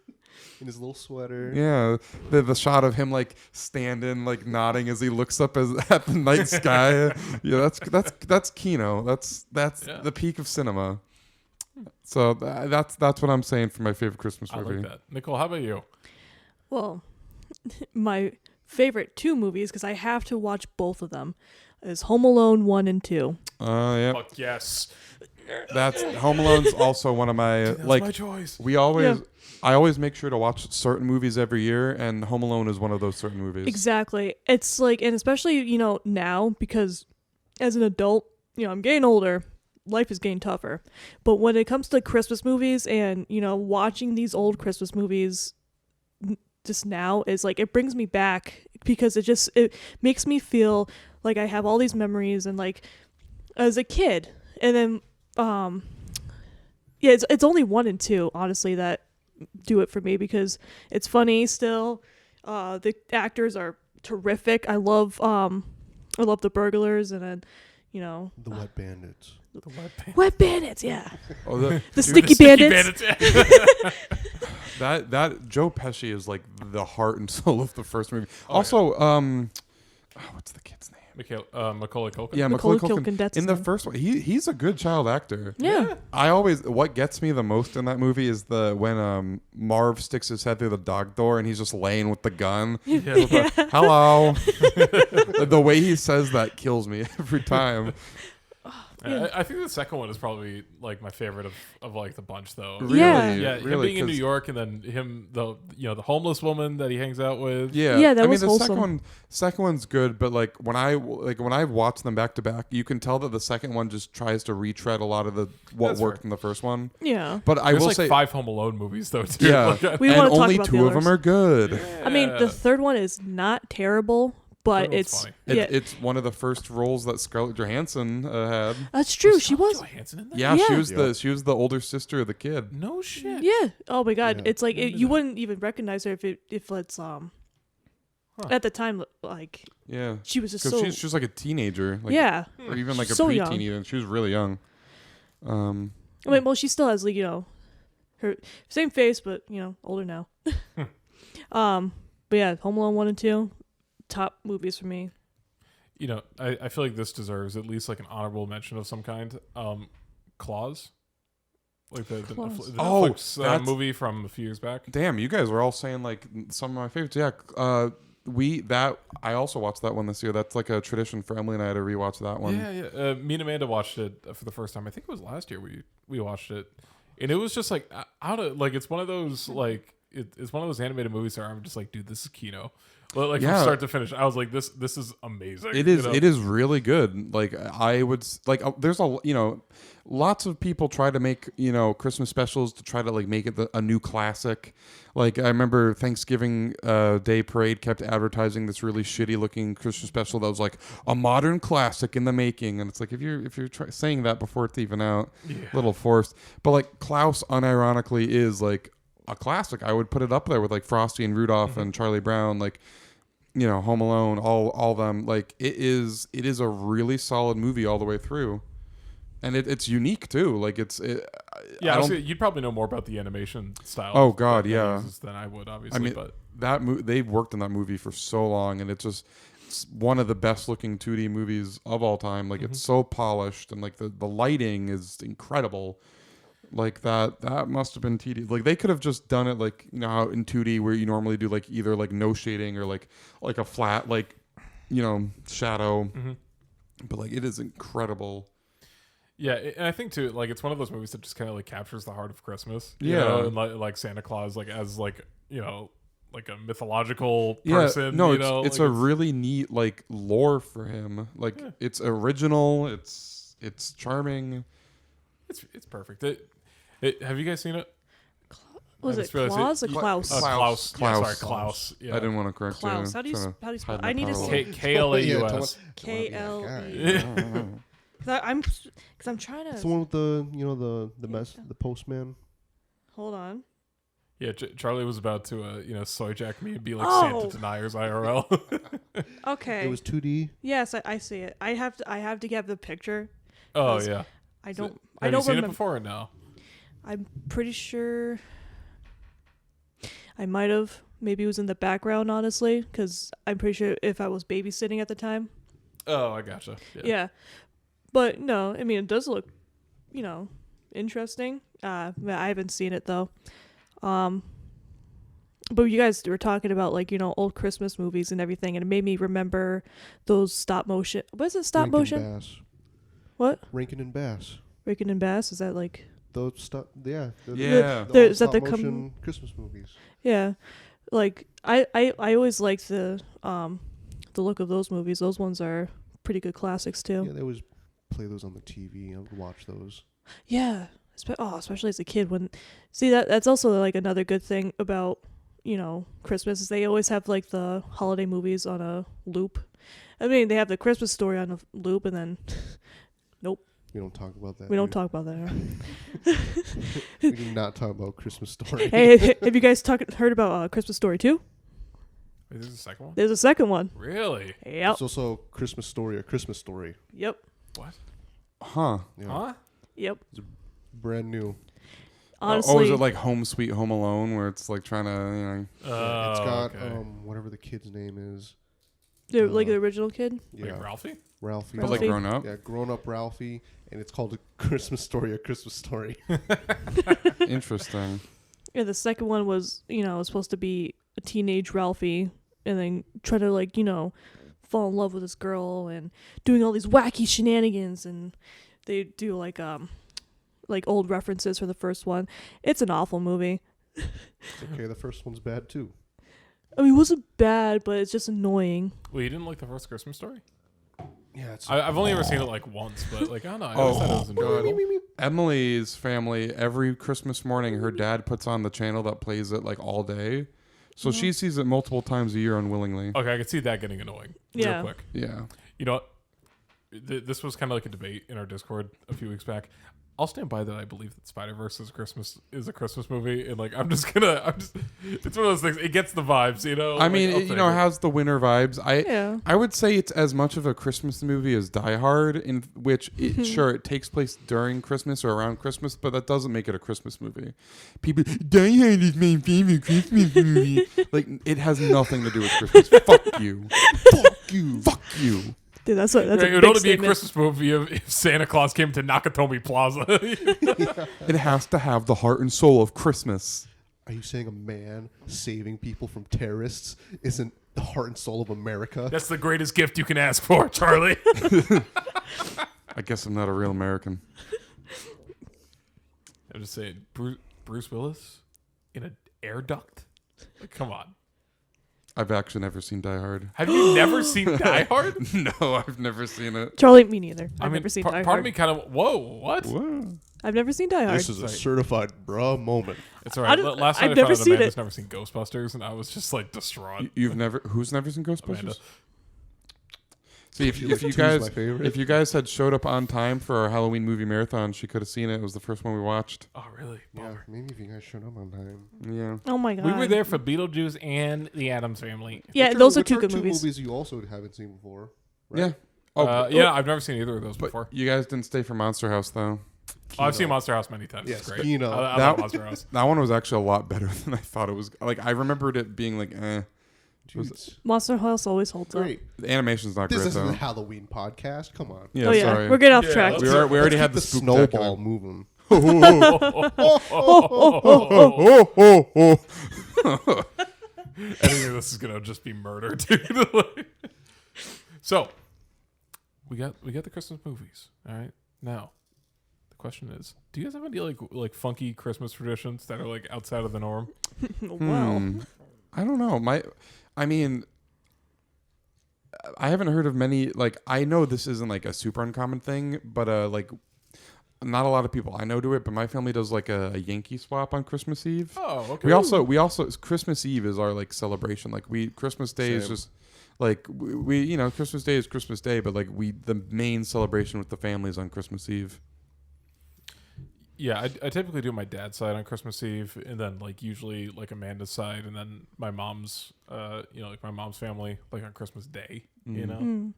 in his little sweater. Yeah, the shot of him like standing, like nodding as he looks up at the night sky. Yeah, that's Kino. That's Yeah. the peak of cinema. So that's what I'm saying for my favorite Christmas I movie. like that. Nicole, how about you? Well, my favorite two movies, because I have to watch both of them, is Home Alone 1 and 2. Yeah, Fuck yes. that's Home Alone's also one of my That's like. my choice. I always make sure to watch certain movies every year, and Home Alone is one of those certain movies. Exactly. It's like, and especially, now, because as an adult, I'm getting older, life is getting tougher. But when it comes to Christmas movies and, watching these old Christmas movies just now is like, it brings me back because it makes me feel like I have all these memories and like as a kid. And then, yeah, it's only 1 and 2, honestly, that do it for me because it's funny still. The actors are terrific. I love the burglars, and then The Wet Bandits. The Wet Bandits, yeah. Oh, The dude, Sticky Bandits. that Joe Pesci is like the heart and soul of the first movie. Oh, Also, what's the kid's name? Macaulay Culkin. Yeah, Macaulay Macaulay Culkin, that's In his the name. first one, he's a good child actor. Yeah. What gets me the most in that movie is when Marv sticks his head through the dog door and he's just laying with the gun. Yeah. Hello. The way he says that kills me every time. I think the second one is probably like my favorite of like the bunch though. Really, Yeah. Yeah, him really, being in New 'cause- York and then him the homeless woman that he hangs out with. Yeah, Yeah, that I was mean, the wholesome. second one's good, but like when I watch them back to back, you can tell that the second one just tries to retread a lot of what That's worked fair. in the first one. Yeah. But I There's will like say, 5 Home Alone movies though too. yeah, Like, We and wanna talk only about the 2 of them others. are good. I mean, the third one is not terrible, but Third one's it's funny. It, yeah, It's one of the first roles that Scarlett Johansson had. that's true. She Scarlett was. Johansson in that? Yeah, Yeah. she was the older sister of the kid. No shit. Yeah. Oh my God. Yeah. It's like When did you that- wouldn't even recognize her if it's at the time like Yeah, she was just because so she was like a teenager. Like, yeah. or even like a So preteen young. even. She was really young. I mean, well, she still has like her same face, but older now. But yeah, Home Alone 1 and 2, top movies for me. I feel like this deserves at least like an honorable mention of some kind. Claws. Like the Claws. the Oh, Netflix that's- movie from a few years back. Damn, you guys were all saying like some of my favorites. Yeah, I also watched that one this year. That's like a tradition for Emily and I to rewatch that one. Yeah. Me and Amanda watched it for the first time. I think it was last year we watched it, and it was just like out of like it's one of those like it's one of those animated movies where I'm just like, dude, this is Kino. Like Yeah. from start to finish, I was like, this is amazing. It is. It is really good. Like I would like. There's lots of people try to make Christmas specials to try to like make it a new classic. Like I remember Thanksgiving Day Parade kept advertising this really shitty looking Christmas special that was like a modern classic in the making, and it's like if you're saying that before it's even out, a little forced. But like Klaus, unironically, is like a classic. I would put it up there with like Frosty and Rudolph and Charlie Brown, like Home Alone, all of them. Like it is a really solid movie all the way through, and it's unique too. Like Yeah, honestly, you'd probably know more about the animation style. Oh, God, that yeah. uses than I would, obviously. I mean, but they've worked in that movie for so long, and it's one of the best looking 2D movies of all time. Like it's so polished, and like the lighting is incredible. Like that must have been tedious. Like they could have just done it like how in 2D where you normally do like either like no shading or like a flat shadow. But like it is incredible. yeah, and I think too, like it's one of those movies that just kind of like captures the heart of Christmas. Yeah. And like Santa Claus, like as like like a mythological Yeah, person. no, like it's a really neat like lore for him. Like it's original. It's charming. it's perfect. Have you guys seen it? Was I it just realized Klaus or Cla- Klaus? Klaus. Yeah, Klaus. sorry, Klaus. Yeah. I didn't want to correct Klaus. you. How do you Trying to spell? hide my I need to power say KLAUS. KLE. Because I'm trying It's to the one with the postman. hold on. Yeah, Charlie was about to soy jack me and be like Oh. Santa deniers IRL. Okay. It was 2D. Yes, I see it. I have to get the picture. Oh 'Cause yeah. I don't. Have I don't you seen remember. it before or no? I'm pretty sure. I might have. Maybe it was in the background, honestly, because I'm pretty sure if I was babysitting at the time. Oh, I gotcha. Yeah. But no, I mean, it does look, interesting. I haven't seen it though. But you guys were talking about like, old Christmas movies and everything, and it made me remember those stop motion. What is it? Stop Rankin motion? Bass. What? Rankin and Bass. Rankin and Bass? Is that like? Those stuff. Yeah. Yeah. Is that the motion Christmas movies? Yeah. Like I always liked the look of those movies. Those ones are pretty good classics too. Yeah, they always play those on the TV. I would watch those. Yeah. Especially as a kid. That's also like another good thing about Christmas is they always have like the holiday movies on a loop. I mean, they have the Christmas Story on a loop, and then We don't talk about that. we don't dude. talk about that. We do not talk about Christmas Story. Hey, have you guys heard about Christmas Story 2? Wait, there's a second one? There's a second one. Really? Yep. It's also Christmas Story, A Christmas Story. Yep. What? Huh. Yeah. Huh? Yep. Brand new. Honestly. Oh, is it like Home Sweet Home Alone, where it's like trying to, Yeah, it's got okay. whatever the kid's name is. like the original kid? Yeah, Like Ralphie? Ralphie. but like Ralphie? grown up? Yeah, grown up Ralphie, and it's called A Christmas Story, A Christmas Story. Interesting. Yeah, the second one was, was supposed to be a teenage Ralphie and then try to, like, fall in love with this girl and doing all these wacky shenanigans. And they do, like old references for the first one. It's an awful movie. It's okay, the first one's bad too. I mean, it wasn't bad, but it's just annoying. Well, you didn't like the first Christmas Story? Yeah, it's I've only ever seen it like once, but like I don't know. I always thought it was enjoyable. Emily's family, every Christmas morning, her dad puts on the channel that plays it like all day. So she sees it multiple times a year unwillingly. Okay, I could see that getting annoying Yeah. real quick. Yeah. You know what? This was kind of like a debate in our Discord a few weeks back. I'll stand by that. I believe that Spider-Verse is a Christmas movie, and like it's one of those things. It gets the vibes, I mean, I'll it, take it has the winter vibes. Yeah. I would say it's as much of a Christmas movie as Die Hard, in which it takes place during Christmas or around Christmas, but that doesn't make it a Christmas movie. People, Die Hard is my favorite Christmas movie. Like, it has nothing to do with Christmas. Fuck you. Fuck you. Fuck you. Dude, that's a it big would only be a statement. Christmas movie if Santa Claus came to Nakatomi Plaza. It has to have the heart and soul of Christmas. Are you saying a man saving people from terrorists isn't the heart and soul of America? That's the greatest gift you can ask for, Charlie. I guess I'm not a real American. I'm just saying, Bruce Willis in an air duct. Like, come on. I've actually never seen Die Hard. Have you never seen Die Hard? No, I've never seen it. Charlie, me neither. I've never seen Die Part Hard. of me kind of, whoa, what? Whoa. I've never seen Die Hard. This is a certified bruh moment. It's all right. Last night I've I never found out seen Amanda's it. never seen Ghostbusters, and I was just like distraught. You've never? Who's never seen Ghostbusters? Amanda. See, if you Two's guys my favorite. if you guys had showed up on time for our Halloween movie marathon, she could have seen it. It was the first one we watched. Oh, really? Yeah, Bummer. maybe if you guys showed up on time. Yeah. Oh my god. We were there for Beetlejuice and The Addams Family. Yeah, Which those are which two good movies. you also haven't seen before. Right? Yeah. Oh, Yeah, I've never seen either of those but before. you guys didn't stay for Monster House though. Oh, I've seen Monster House many times. Yes, It's great. Kino. I That- love Monster House. That one was actually a lot better than I thought it was. Like, I remembered it being like, Dudes, Monster House always holds great. the animation's not This great isn't though. a Halloween podcast. Come on. Yeah, up. Oh yeah, sorry. we're getting off Yeah, track. let's we already had the Let's keep the snowball spooktacular. moving. Editing this is gonna just be murder, dude. So, we got the Christmas movies. All right, now the question is, do you guys have any like funky Christmas traditions that are like outside of the norm? Wow. I don't know. I mean, I haven't heard of many. Like, I know this isn't like a super uncommon thing, but like, not a lot of people I know do it. But my family does like a Yankee swap on Christmas Eve. Oh, okay. We also Christmas Eve is our like celebration. Like, Christmas Day is Same. just like we Christmas Day is Christmas Day, but like the main celebration with the family is on Christmas Eve. Yeah, I typically do my dad's side on Christmas Eve, and then like usually like Amanda's side, and then my mom's, like my mom's family like on Christmas Day. You know, Mm.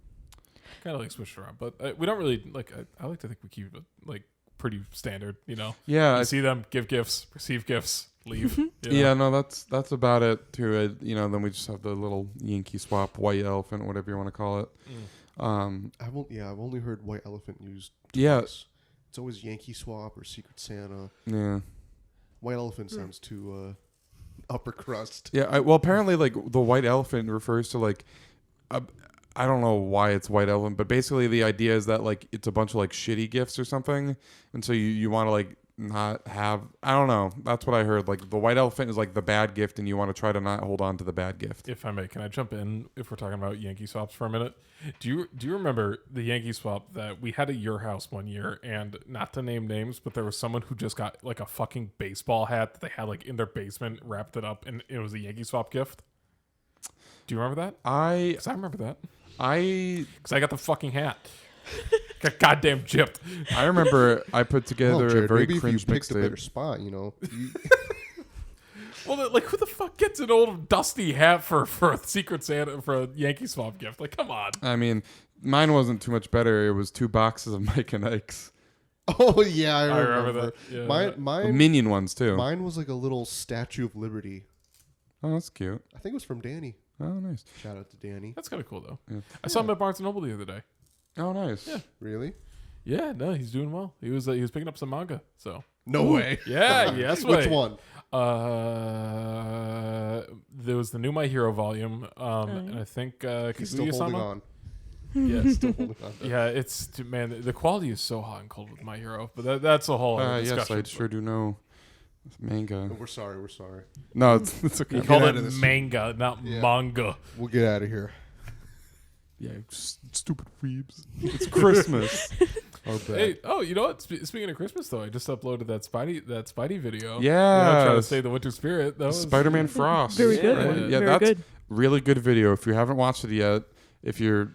kind of like switch around, but we don't really like. I like to think we keep it like pretty standard. You know, Yeah, you see them, give gifts, receive gifts, leave. you know? yeah, no, that's about it too. Then we just have the little Yankee swap, white elephant, whatever you want to call it. Mm. I've only heard White Elephant used Yeah. twice. It's always Yankee Swap or Secret Santa. Yeah. White Elephant sounds too upper crust. Yeah, well, apparently, like, the white elephant refers to, like, I don't know why it's white elephant, but basically the idea is that, like, it's a bunch of, like, shitty gifts or something, and so you want to, like, not have, I don't know, that's what I heard, like, the white elephant is, like, the bad gift, and you want to try to not hold on to the bad gift. If I may, can I jump in if we're talking about Yankee swaps for a minute? Do you remember the Yankee swap that we had at your house one year? And not to name names, but there was someone who just got like a fucking baseball hat that they had like in their basement, wrapped it up, and it was a Yankee swap gift. Do you remember that? Because I remember that. Because I got the fucking hat. Got goddamn gypped. I remember I put together Jared, a very maybe if you cringe picked a better mixtape. spot, Well, like, who the fuck gets an old dusty hat for a Secret Santa for a Yankee Swamp gift? Like, come on. I mean, mine wasn't too much better. It was 2 boxes of Mike and Ike's. Oh yeah, I remember that. Yeah. Mine, Minion ones too. mine was like a little Statue of Liberty. Oh, that's cute. I think it was from Danny. Oh, nice. Shout out to Danny. That's kind of cool, though. Yeah. I saw him at Barnes & Noble the other day. Oh, nice. Yeah. Really? Yeah, no, he's doing well. He was picking up some manga, so. No way. Yeah, yes way. Which one? There was the new My Hero volume, and I think He's still holding Kaguya-sama. on. Yeah, Still holding on. yeah, it's man. The quality is so hot and cold with My Hero, but that's a whole other Yes, discussion. I sure do know manga. We're sorry. We're sorry. No, it's okay. He called out it of this. manga, not Yeah. manga. We'll get out of here. Yeah, stupid weebs. It's Christmas. Hey, you know what? Speaking of Christmas, though, I just uploaded that Spidey video. Yeah, trying to say the Winter Spirit. That was Spider-Man Frost. Very good. Yeah. Yeah, Very that's good. really good video. If you haven't watched it yet, if you're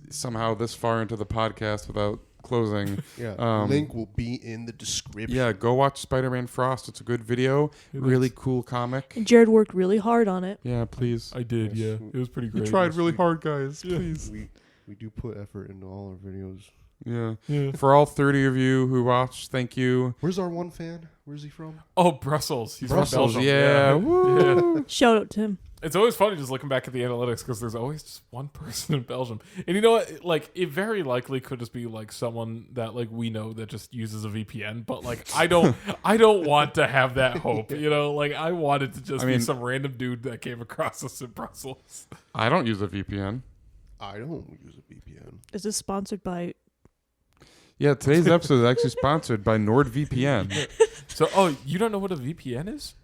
somehow this far into the podcast without closing, Yeah. Link will be in the description. yeah, go watch Spider-Man Frost. It's a good video. Really cool comic. And Jared worked really hard on it. Yeah, please. I did. Yes. Yeah, it was pretty We great. tried really hard, guys. Please. We do put effort into all our videos. Yeah. Yeah. For all 30 of you who watched, thank you. Where's our one fan? Where's he from? Oh, Brussels. He's Brussels, from Belgium. yeah. Yeah. Woo. Shout out to him. It's always funny just looking back at the analytics because there's always just one person in Belgium. And you know what? Like, it very likely could just be like someone that like we know that just uses a VPN. But like, I don't want to have that hope. You know, like I want it to just be some random dude that came across us in Brussels. I don't use a VPN. I don't use a VPN. Is this sponsored by? Yeah, today's episode is actually sponsored by NordVPN. So, you don't know what a VPN is?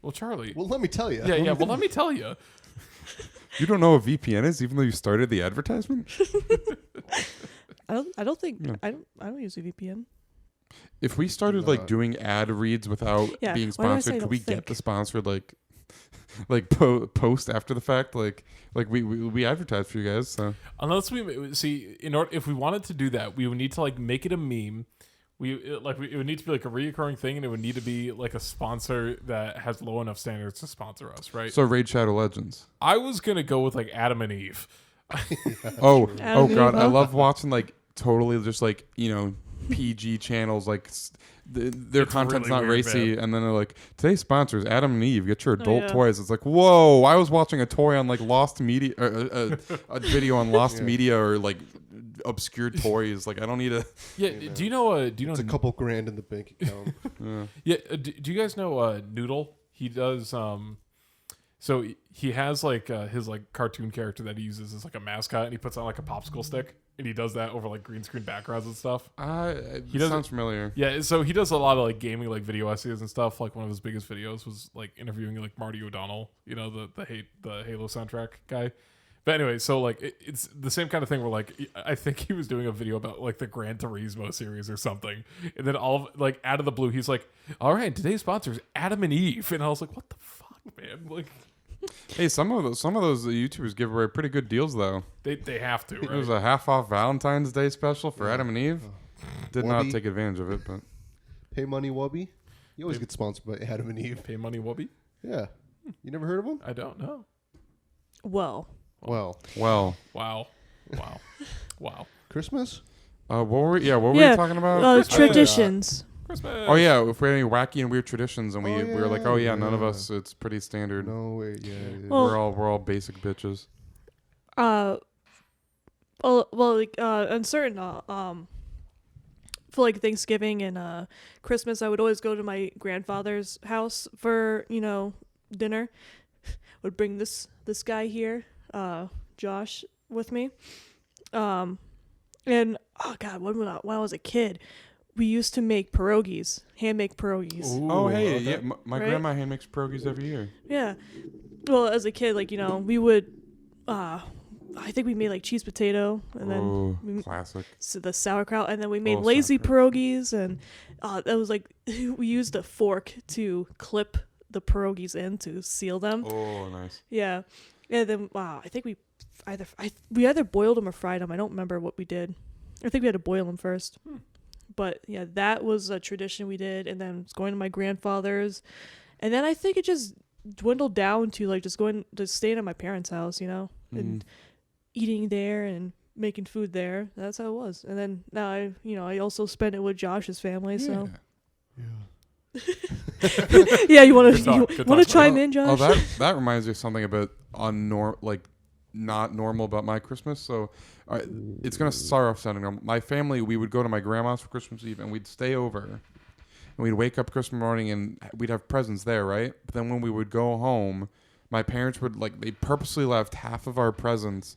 Well, Charlie. Well, let me tell you. Yeah. Well, let me tell you. You don't know what VPN is, even though you started the advertisement? I don't think Yeah. I don't use a VPN. If we started like doing ad reads without Yeah, being why did I say sponsored, I could we don't get think? the sponsored like post after the fact? Like we advertise for you guys. So Unless we see, if we wanted to do that, we would need to like make it a meme. It would need to be like a reoccurring thing, and it would need to be like a sponsor that has low enough standards to sponsor us, right? so Raid Shadow Legends. I was gonna go with like Adam and Eve. Oh Adam god, and I Eve, love watching like totally just like PG channels like. Their It's content's really not weird, racy, and then they're like, "Today's sponsors, Adam and Eve. Get your adult yeah. toys." It's like, whoa! I was watching a toy on like Lost Media, a video on Lost Yeah. Media, or like obscure toys. Like, I don't need a. Yeah. You know. Do you know? It's a couple grand in the bank account. Yeah. Do you guys know Noodle? He does. So he has like his like cartoon character that he uses as like a mascot, and he puts on like a popsicle stick, and he does that over like green screen backgrounds and stuff. He doesn't- sounds familiar. Yeah, so he does a lot of like gaming like video essays and stuff. Like one of his biggest videos was like interviewing like Marty O'Donnell, the Halo soundtrack guy. But anyway, so like it's the same kind of thing where like I think he was doing a video about like the Gran Turismo series or something, and then like out of the blue he's like, "All right, today's sponsor is Adam and Eve," and I was like, "What the fuck, man?" Like Hey, some of those YouTubers give away pretty good deals though. they have to, It was right? a half off Valentine's Day special for Adam and Eve. Did not Wubby. take advantage of it, but Pay money, Wubby. You always get sponsored by Adam and Eve. Pay money, Wubby. Yeah. You never heard of them? I don't know. Well, well, Wow, wow. Christmas? what were we were Yeah, you talking about? Christmas. Traditions. Christmas. Oh yeah, if we had any wacky and weird traditions, and we Oh, were like, yeah, oh yeah, none of yeah. us. It's pretty standard. No way. Yeah. It is. Well- We're all basic bitches. On certain for like Thanksgiving and Christmas, I would always go to my grandfather's house for dinner. Would bring this guy here, Josh, with me. And oh god, when I was a kid, we used to make pierogies, hand-make pierogies. Oh hey, okay. yeah, my Right? grandma hand makes pierogies every year. Yeah. Well, as a kid, like we would. I think we made like cheese potato, and then Oh, we- classic. the sauerkraut, and then we made Oh, lazy sauerkraut. pierogies, and that was like we used a fork to clip the pierogies in to seal them. Oh, nice. Yeah, and then I think we either boiled them or fried them. I don't remember what we did. I think we had to boil them first. But yeah, that was a tradition we did, and then going to my grandfather's, And then I think it just dwindled down to like just going to staying at my parents' house, and eating there and making food there. That's how it was. And then now I also spend it with Josh's family. So yeah, you want to chime in, Josh? Oh, that reminds me of something a bit not normal about my Christmas. So it's gonna start off sounding normal. My family, we would go to my grandma's for Christmas Eve, and we'd stay over. And we'd wake up Christmas morning and we'd have presents there, right? But then when we would go home, my parents would they purposely left half of our presents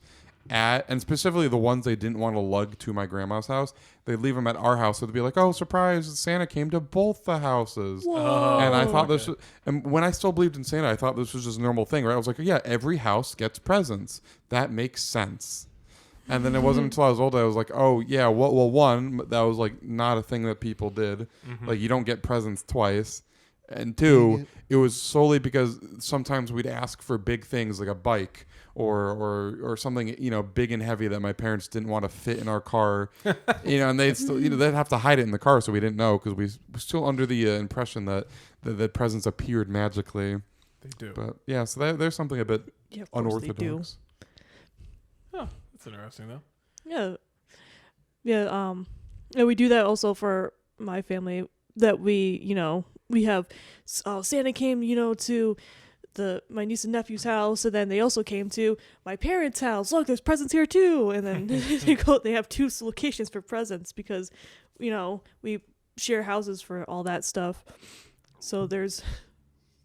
and specifically the ones they didn't want to lug to my grandma's house, they'd leave them at our house. So they'd be like, "Oh, surprise! Santa came to both the houses." Whoa. And I thought this was, and when I still believed in Santa, I thought this was just a normal thing, right? I was like, "Yeah, every house gets presents. That makes sense." And then it wasn't until I was older I was like, "Oh yeah, well, one, that was like not a thing that people did. Like you don't get presents twice." And two, it was solely because sometimes we'd ask for big things like a bike or something, big and heavy that my parents didn't want to fit in our car, and they'd still, they'd have to hide it in the car, so we didn't know because we were still under the impression that the presents appeared magically. They do. But yeah, so there's something a bit Yeah, of course unorthodox. they do. Oh, that's interesting though. Yeah. Yeah, and we do that also for my family, that we have Santa came, to my niece and nephew's house, and then they also came to my parents' house. Look, there's presents here too. And then they have two locations for presents because, we share houses for all that stuff. So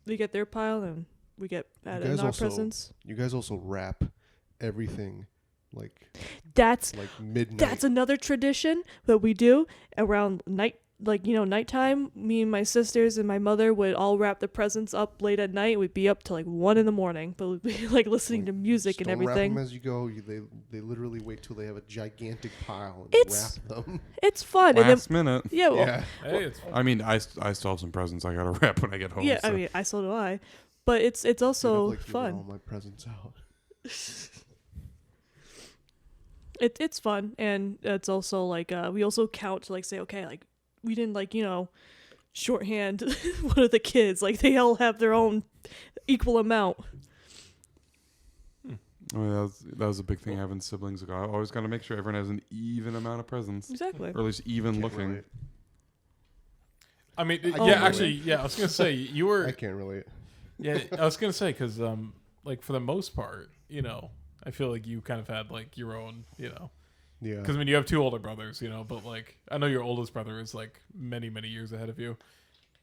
we get their pile and we get added in our presents. You guys also wrap everything That's midnight. That's another tradition that we do around nighttime. Me and my sisters and my mother would all wrap the presents up late at night. We'd be up till 1 a.m, but we'd be listening to music and everything. Wrap them as you go. They literally wait till they have a gigantic pile and wrap them. It's fun. Last minute. Yeah. Well, Yeah. Hey, it's fun. I mean, I still have some presents I gotta wrap when I get home. yeah. So. I mean, so do I. But it's also fun. All my presents out. It's fun, and it's also we also count to say, okay, we didn't shorthand one of the kids. They all have their own equal amount. Oh, yeah, that was a big thing having siblings. I always got to make sure everyone has an even amount of presents, Exactly. or at least even Can't looking. relate. I mean, can't actually, I was gonna say you were. I can't relate. Yeah, I was gonna say because for the most part, I feel like you kind of had your own, Yeah. Because you have two older brothers, but I know your oldest brother is many, many years ahead of you.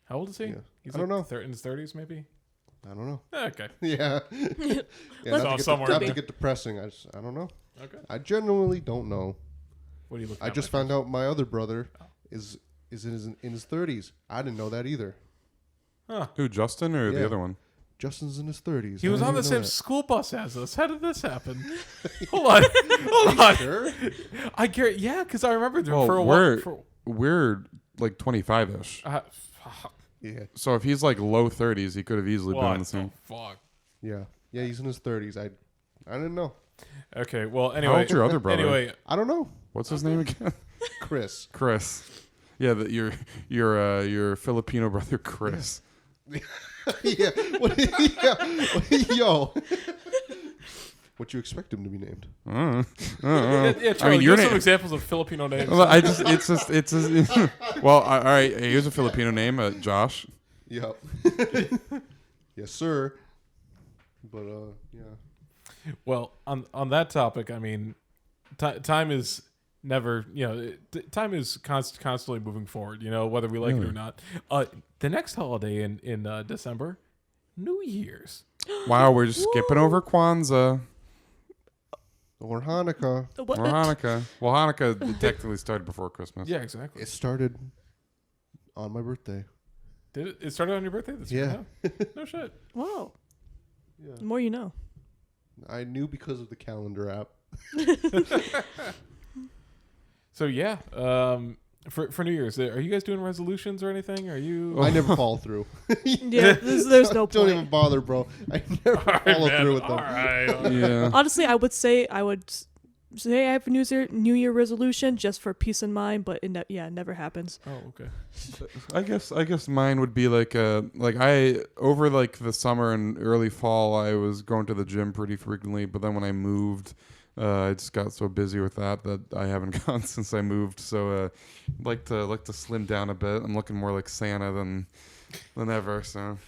How old is he? Yeah. He's I don't know. In his 30s, maybe. I don't know. Okay. Yeah. Somewhere not to get depressing. I don't know. Okay. I genuinely don't know. What do you look? I just found out my other brother is in his 30s. I didn't know that either. Huh. Who, Justin or Yeah. the other one? Justin's in his 30s. He I was didn't on the even know same that. school bus as us. How did this happen? Hold on. Sure. I get because I remember Well, for a while. we're 25-ish. Yeah. So if he's low 30s, he could have easily been on the same. Fuck. Yeah. Yeah, he's in his 30s. I didn't know. Okay. Well, anyway. How old's your other brother? Anyway, I don't know. What's his name again? Chris. Chris. Yeah, your Filipino brother, Chris. Yeah. Yeah. Yo. What you expect him to be named? yeah, Charlie, I mean, give your some name. examples of Filipino names. Well, well, all right. Here's a Filipino name, Josh. Yep. Yes, sir. But yeah. Well, on that topic, I mean, time is never, time is constantly moving forward. Whether we like it or not. The next holiday in December, New Year's. Wow, we're just skipping over Kwanzaa Or Hanukkah. What? or Hanukkah. Well, Hanukkah technically started before Christmas. Yeah, exactly. It started on my birthday. Did it? It started on your birthday this year? Yeah. No shit. Wow. Yeah. The more you know. I knew because of the calendar app. So yeah, for New Year's, are you guys doing resolutions or anything? Are you? I never follow through. Yeah, there's no Don't point. even bother, bro. I never follow through with them. All right. Yeah. Honestly, I would say I would say I have a New Year resolution just for peace of mind, but it never happens. Oh, okay. I guess mine would be like I over like the summer and early fall I was going to the gym pretty frequently, but then when I moved, I just got so busy with that I haven't gone since I moved. So like to slim down a bit. I'm looking more like Santa than ever. So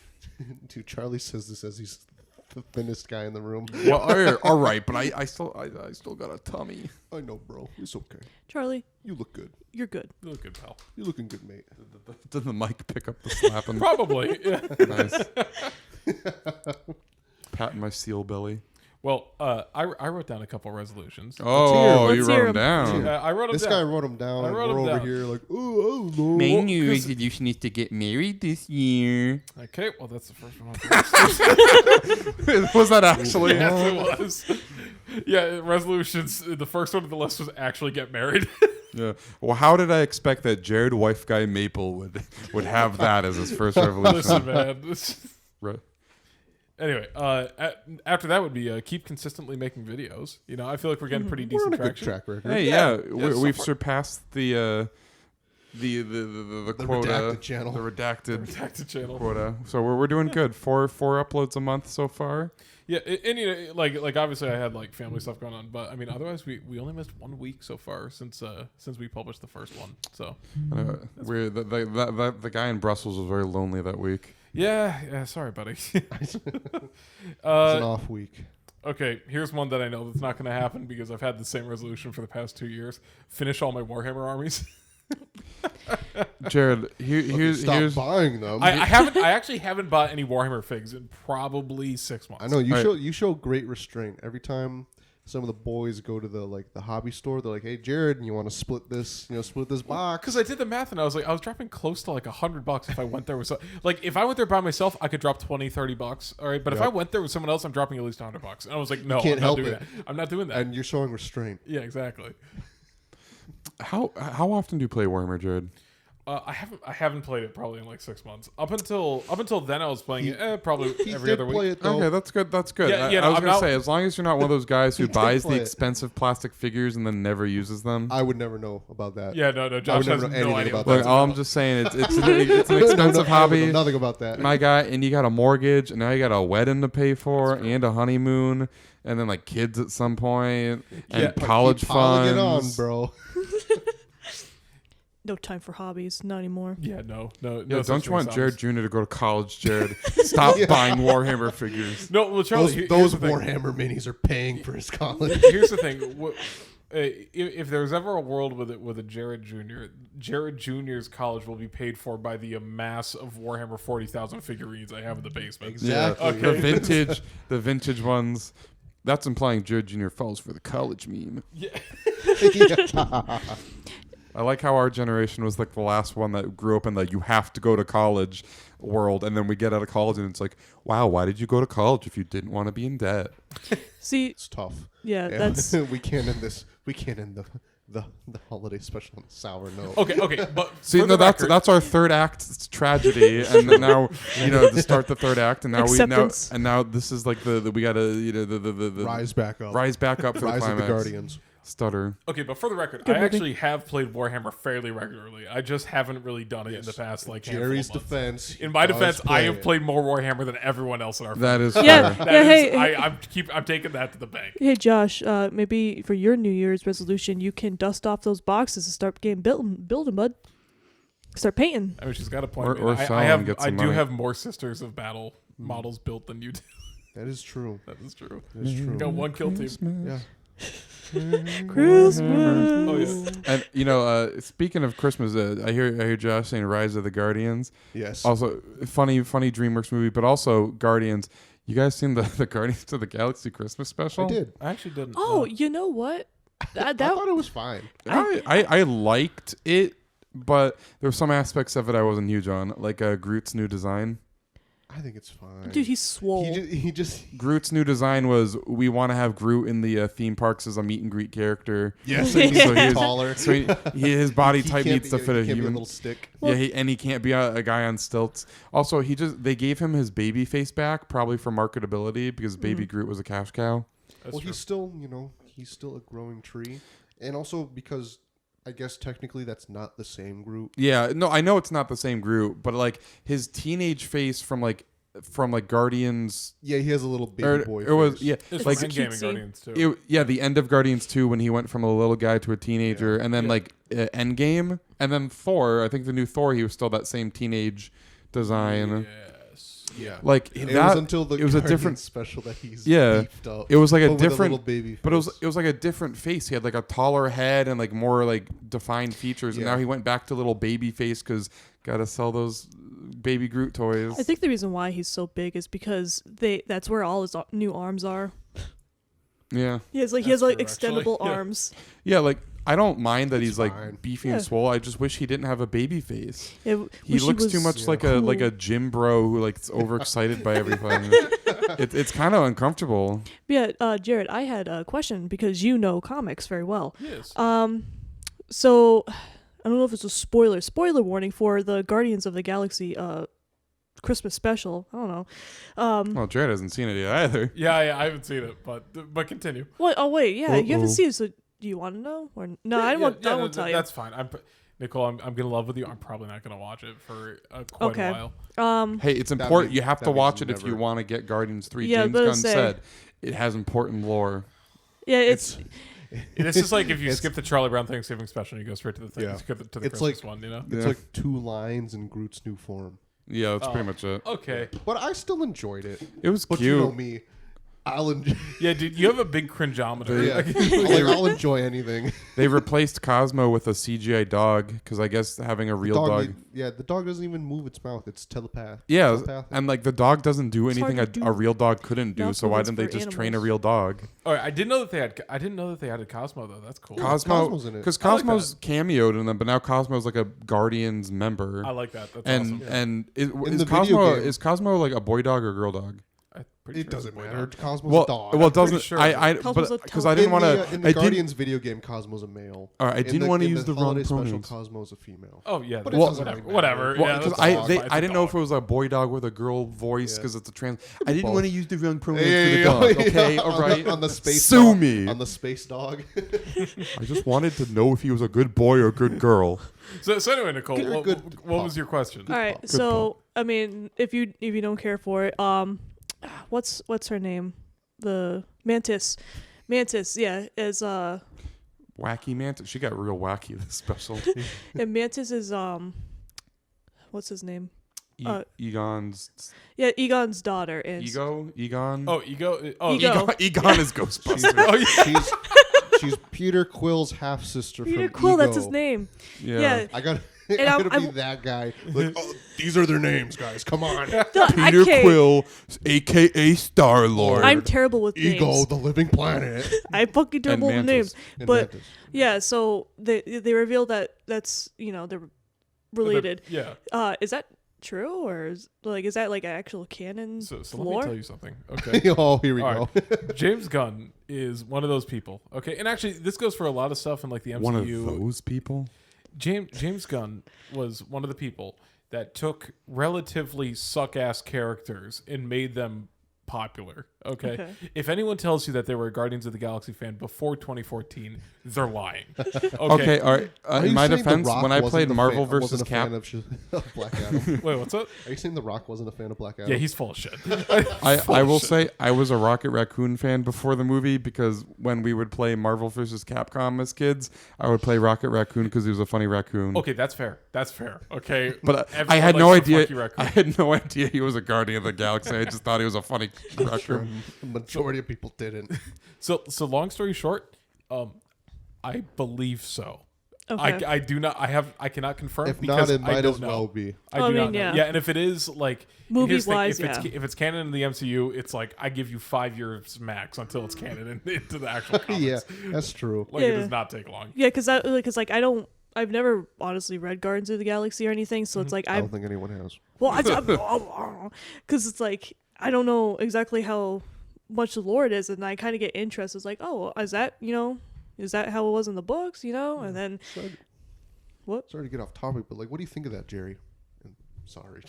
Dude, Charlie says this as he's the thinnest guy in the room. well, all right, but I still got a tummy. I know, bro. It's okay. Charlie, You look good. you're good. You look good, pal. You're looking good, mate. Did the mic pick up the slapping? Probably. Yeah. Nice. Patting my seal belly. Well, I wrote down a couple resolutions. Oh, Let's you hear wrote them 'em. down. I wrote them This down. guy wrote them down. I And wrote we're 'em over down. here like, oh, I don't know. My New Year's resolution is to get married this year. Okay, well, that's the first one. On the list. Was that actually? Yes, it was. Yeah, resolutions. The first one on the list was actually get married. Yeah. Well, how did I expect that Jared Wife Guy Maple would have that as his first revolution? Listen, man. Right. Anyway, after that would be keep consistently making videos. You know, I feel like we're getting pretty We're on decent a good traction. track record. Hey, Yeah. yeah, we've so far. surpassed the quota, redacted channel. the redacted Redacted channel. quota. So we're doing good. Four uploads a month so far. Yeah, and you know, like obviously I had like family stuff going on, but I mean otherwise we only missed 1 week so far since we published the first one. So We're the guy in Brussels was very lonely that week. yeah, sorry, buddy. It's an off week. Okay, here's one that I know that's not going to happen because I've had the same resolution for the past 2 years. Finish all my Warhammer armies. Jared, here's Stop buying them. I actually haven't bought any Warhammer figs in probably 6 months. I know you All you show great restraint every time. Some of the boys go to the hobby store. They're like, "Hey, Jared, you want to split this? Split this box?" Because I did the math and I was dropping close to like $100 if I went there with like if I went there by myself I could drop $20-$30. All right, but if Yep. I went there with someone else I'm dropping at least $100. And I was like, no, can't I'm not help doing it. that. I'm not doing that. And you're showing restraint. Yeah, exactly. how often do you play Warhammer, Jared? I haven't played it probably in like 6 months. Up until then I was playing it probably He every did other play week. it though. Okay, that's good. That's good. Yeah, I was I'm gonna not- say, as long as you're not one of those guys who He did buys the play it. expensive plastic figures and then never uses them. I would never know about that. Yeah, no, I Josh would has never know no anything idea about what Look, that. that's all I'm about. just saying, it's an expensive I hobby, know nothing about that. my guy. And you got a mortgage, and now you got a wedding to pay for, and a honeymoon, and then like kids at some point, and Yeah. college Keep piling it on, funds. bro. No time for hobbies, not anymore. Yeah, no. Yeah, such don't thing you want as Jared hobbies. Jr. to go to college, Jared? Stop buying Warhammer figures. No, well, Charlie, here's Those the thing. Warhammer minis are paying for his college. Here's the thing. If there's ever a world with a Jared Jr., Jared Jr.'s college will be paid for by the mass of Warhammer 40,000 figurines I have in the basement. Exactly. Okay. The vintage ones. That's implying Jared Jr. falls for the college meme. Yeah. I like how our generation was like the last one that grew up in the you have to go to college world, and then we get out of college and it's like, wow, why did you go to college if you didn't want to be in debt? See, It's tough. yeah, Yeah. that's we can't end this. We can't end the holiday special on a sour note. Okay, but See, for no, the record, that's our third act tragedy, and then now to start the third act, and now Acceptance. now this is like the we gotta the Rise back up. rise back up for Rise the of the climax. Guardians. Stutter. Okay, but for the record, Good I movie. actually have played Warhammer fairly regularly. I just haven't really done it in the past like handful of Jerry's months. defense. In my does defense, I play have it. played more Warhammer than everyone else in our That is Yeah. fair. That Yeah, is- hey, I'm taking that to the bank. Hey Josh, maybe for your New Year's resolution, you can dust off those boxes and start getting building, bud. Start painting. I mean, she's got a point. Or- man. or I sell 'em have, and get I some do money. have more Sisters of Battle models built than you do. That is true. That is true. That is true. Got one kill team. Yeah. Christmas. Oh yeah. And speaking of Christmas, I hear Josh saying Rise of the Guardians. Yes. Also, funny DreamWorks movie, but also Guardians. You guys seen the Guardians of the Galaxy Christmas special? I did. I actually didn't. Oh, you know what? I That thought it was fine. I liked it, but there were some aspects of it I wasn't huge on, like Groot's new design. I think it's fine. dude, he's swole. He just Groot's new design was we want to have Groot in the theme parks as a meet and greet character. yes, So he needs to he's- be taller. So his body He type can't needs be- to fit he a can't be human. little stick. Yeah, and he can't be a guy on stilts. Also, they gave him his baby face back, probably for marketability, because Baby Groot was a cash cow. That's Well, true. he's still he's still a growing tree, and also because I guess technically that's not the same group. Yeah, no, I know it's not the same group, but like his teenage face from Guardians. Yeah, he has a little baby boy. It was face. It's like from Endgame and Guardians too. the end of Guardians 2 when he went from a little guy to a teenager, and then Endgame, and then Thor. I think the new Thor, he was still that same teenage design. Yes. Yeah. Like It that. was until the it was a Guardians different special that he's beefed up. It was like a with different little baby face. but it was like a different face. He had like a taller head and like more like defined features, and Yeah. now he went back to little baby face because gotta sell those baby Groot toys. I think the reason why he's so big is because that's where all his new arms are. Yeah. He has like That's true, extendable actually. Yeah. arms. Yeah, like I don't mind that he's fine. like beefy Yeah. and swole. I just wish he didn't have a baby face. Yeah, He wish looks was too much like cool. a gym bro who like is overexcited by everything. It's kind of uncomfortable. Yeah, Jared, I had a question because you know comics very well. Yes. So I don't know if it's a spoiler warning for the Guardians of the Galaxy Christmas special. I don't know. Well, Jared hasn't seen it yet either. Yeah, I haven't seen it, but continue. What? Oh wait, yeah, you haven't Uh-oh. seen it. So do you want to know or no? I won't tell you. That's fine. Nicole, I'm gonna love with you. I'm probably not gonna watch it for quite Okay. a while. Hey, it's That important. means- You have that to means watch it if never. you want to get Guardians 3. Yeah, James but Gunn say- said it has important lore. Yeah, it's This is like if you It's- skip the Charlie Brown Thanksgiving special and you go straight to the thing, Yeah. to the It's Christmas like- one, you know. It's Yeah. like 2 lines in Groot's new form. Yeah, that's Oh. pretty much it. Okay. But I still enjoyed it. It was But cute. you know me, I'll enjoy. Yeah, dude, you have a big cringeometer. Yeah, I'll enjoy anything. They replaced Cosmo with a CGI dog because I guess having a real dog. The dog doesn't even move its mouth. It's telepath. Yeah, telepathic. and like the dog doesn't do It's hard anything to a do. real dog couldn't do. Not So why for didn't they just train a animals. real dog? All right, I didn't know that they added Cosmo though. That's cool. Cosmo's in it. Because I like Cosmo's cameoed in them, but now Cosmo's like a Guardians member. I like that. That's and awesome. and is the video Cosmo game- is Cosmo like a boy dog or girl dog? I'm pretty It sure doesn't it's a boy matter. dog. Cosmo's Well, a dog. well, it doesn't. sure. Cosmo's a Because I didn't want to. In the Guardians video game, Cosmo's a male. All right, I didn't want to use the wrong holiday special, pronouns. Cosmo's a female. Oh yeah, But that's it Well, doesn't whatever. really Whatever. matter. Well, Yeah, because that's fine. It's I a didn't know dog. if it was a boy dog with a girl voice Yeah. because it's a trans. I didn't both. want to use the wrong pronouns Yeah, for the yeah, dog. yeah. Okay, On all the- right. on the space Sue dog. me. On the space dog. I just wanted to know if he was a good boy or a good girl. So anyway, Nicole, Good- what, good what pop. was your question? all right. Good So I mean, if you don't care for it, what's her name? The Mantis. Mantis, yeah, is Wacky Mantis. She got real wacky this special. and Mantis is what's his name? Egon's Yeah, Egon's daughter is Egon. Oh, Ego. Oh, Ego. Egon is Ghostbusters. Oh yeah. She's Peter Quill's half sister Peter from Quill. Ego. That's his name. Yeah. I got. And I'm I'm- gonna be that guy. Like, oh, these are their names, guys. Come on. Peter Quill, aka Star Lord. I'm terrible with Ego, names. the living planet. I'm fucking terrible with Mantis. names. And But Mantis. yeah, so they revealed that that's they're related. Yeah. Is that true or is that like actual canon So let me lore? tell you something. Okay. Oh, here we All go. right. James Gunn is one of those people. Okay, and actually, this goes for a lot of stuff in like the MCU. One of those people. James Gunn was one of the people that took relatively suck-ass characters and made them popular. Okay? If anyone tells you that they were a Guardians of the Galaxy fan before 2014, they're lying. Okay, all right. Are In you my saying The defense, Rock when I wasn't played a Marvel fan- vs. wasn't a Cap, fan of Black Adam? Wait, what's up? Are you saying The Rock wasn't a fan of Black Adam? Yeah, he's full of shit. I will say I was a Rocket Raccoon fan before the movie because when we would play Marvel vs. Capcom as kids, I would play Rocket Raccoon because he was a funny raccoon. Okay, that's fair. That's fair. Okay, But I Everyone had no likes the idea. funky raccoon. I had no idea he was a Guardian of the Galaxy. I just thought he was a funny raccoon. The majority of people didn't. So long story short, I believe so. Okay. I do not. I cannot confirm. If because not, it I might don't as know. well be. I I do mean, not know. yeah. Yeah, and if it is like Movie-wise, here's the yeah. thing, if it's canon in the MCU, it's like I give you 5 years max until it's canon into the actual comics. Yeah, that's true. Like it Yeah. does not take long. Yeah, because like I've never honestly read Guardians of the Galaxy or anything, so it's like I I don't think anyone has. because it's like I don't know exactly how much the lore it is, and I kind of get interested. It's like, oh, is that how it was in the books, And then Sorry to get off topic, but like, what do you think of that, Jerry? And sorry.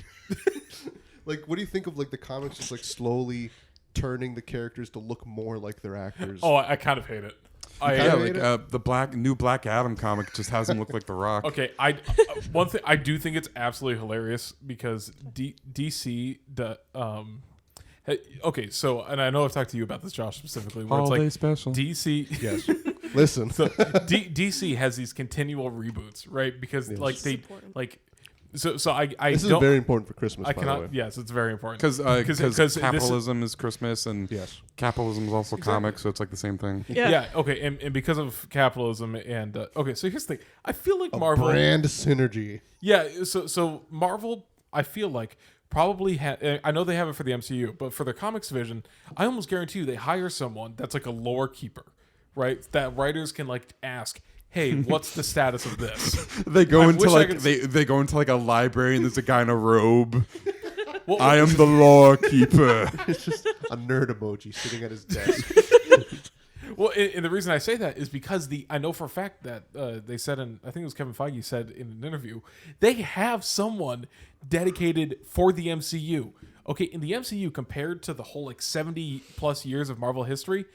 Like, what do you think of like the comics just like slowly turning the characters to look more like their actors? Oh, I kind of hate it. Yeah, made like the new Black Adam comic just has him look like The Rock. Okay, one thing I do think it's absolutely hilarious because DC okay, so and I know I've talked to you about this, Josh, specifically, where Holiday it's special. like DC. Yes. Listen. So DC has these continual reboots, right? Because Yes. like they Important. like so I This is don't very important for Christmas, I by the way. cannot. Yes, it's very important Because this capitalism is Christmas and Yes. capitalism is also comics, so it's like the same thing. Yeah. Okay. And because of capitalism and okay. So here's the thing. I feel like A Marvel. brand synergy. Yeah. So Marvel. I feel like probably I know they have it for the MCU, but for their comics division, I almost guarantee you they hire someone that's like a lore keeper, right? That writers can like ask, hey, what's the status of this? They go I into wish I like could they go into like a library and there's a guy in a robe. Well, I am the law keeper. It's just a nerd emoji sitting at his desk. Well, and the reason I say that is because I know for a fact that they said I think it was Kevin Feige said in an interview, they have someone dedicated for the MCU. Okay, in the MCU compared to the whole like 70 plus years of Marvel history,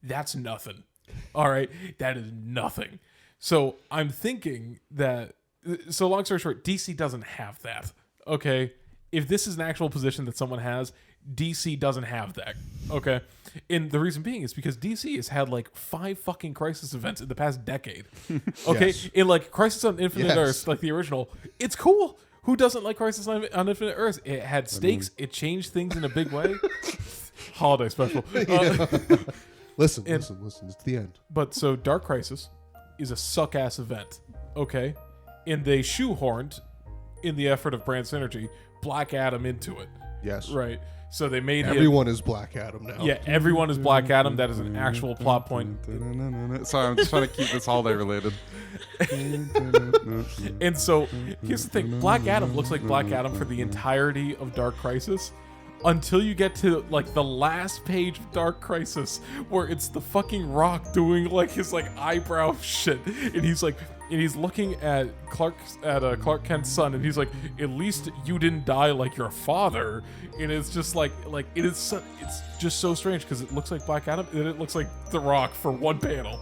that's nothing. All right, that is nothing. So I'm thinking that. So long story short, DC doesn't have that. Okay, if this is an actual position that someone has, DC doesn't have that. Okay, and the reason being is because DC has had like 5 fucking Crisis events in the past decade. Okay, Yes. in like Crisis on Infinite Yes. Earths, like the original, it's cool. Who doesn't like Crisis on Infinite Earths? It had stakes. It changed things in a big way. Holiday special. Listen. And- It's the end. But so Dark Crisis is a suck ass event, okay? And they shoehorned, in the effort of brand synergy, Black Adam into it, Yes. right? So they made him. Everyone is Black Adam now. Yeah, everyone is Black Adam. That is an actual plot point. Sorry, I'm just trying to keep this holiday related. And so here's the thing: Black Adam looks like Black Adam for the entirety of Dark Crisis. Until you get to like the last page of Dark Crisis, where it's the fucking Rock doing like his like eyebrow shit, and he's like, and he's looking at Clark Kent's son, and he's like, "At least you didn't die like your father." And it's just like it is. It's just so strange because it looks like Black Adam, and it looks like the Rock for one panel.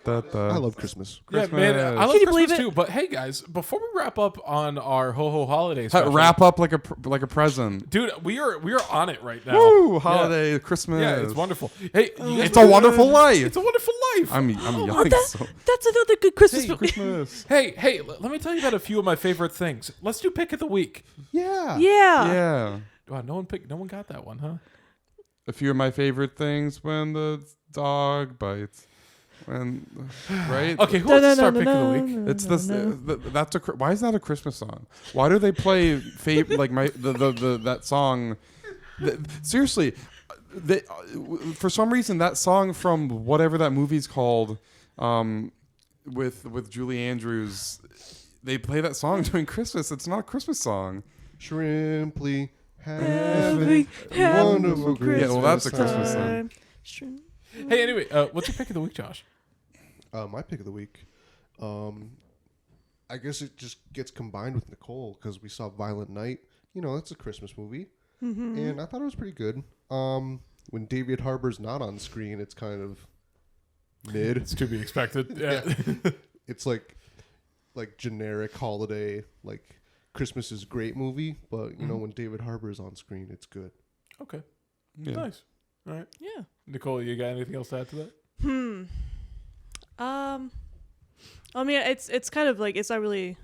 I love Christmas. Yeah, man, I love Can you Christmas believe it? too. But hey, guys, before we wrap up on our ho ho holiday special, Wrap up like a present. dude, we are on it right now. Woo! Holiday, Christmas. Yeah, it's wonderful. Hey, you guys It's a wonderful life. It's a wonderful life. I'm Oh, yelling so. that's another good Christmas Hey, movie. Christmas. hey, let me tell you about a few of my favorite things. Let's do pick of the week. Yeah. Yeah. Yeah. Wow, no one got that one, huh? A few of my favorite things when the dog bites. Right? Okay, who wants to start pick of the week? It's this. That's a. Why is that a Christmas song? Why do they play like that song? Seriously, for some reason that song from whatever that movie's called, with Julie Andrews, they play that song during Christmas. It's not a Christmas song. Shrimply Every a wonderful Christmas Yeah, well, that's a Christmas song. time. Shrimp. Hey, anyway, what's your pick of the week, Josh? My pick of the week. I guess it just gets combined with Nicole because we saw Violent Night. You know, it's a Christmas movie, and I thought it was pretty good. When David Harbour's not on screen, it's kind of mid. It's to be expected. Yeah. It's like generic holiday, like Christmas is great movie, but you know when David Harbour is on screen, it's good. Okay. Yeah. Nice. All right. Yeah. Nicole, you got anything else to add to that? I mean, it's kind of like it's not really.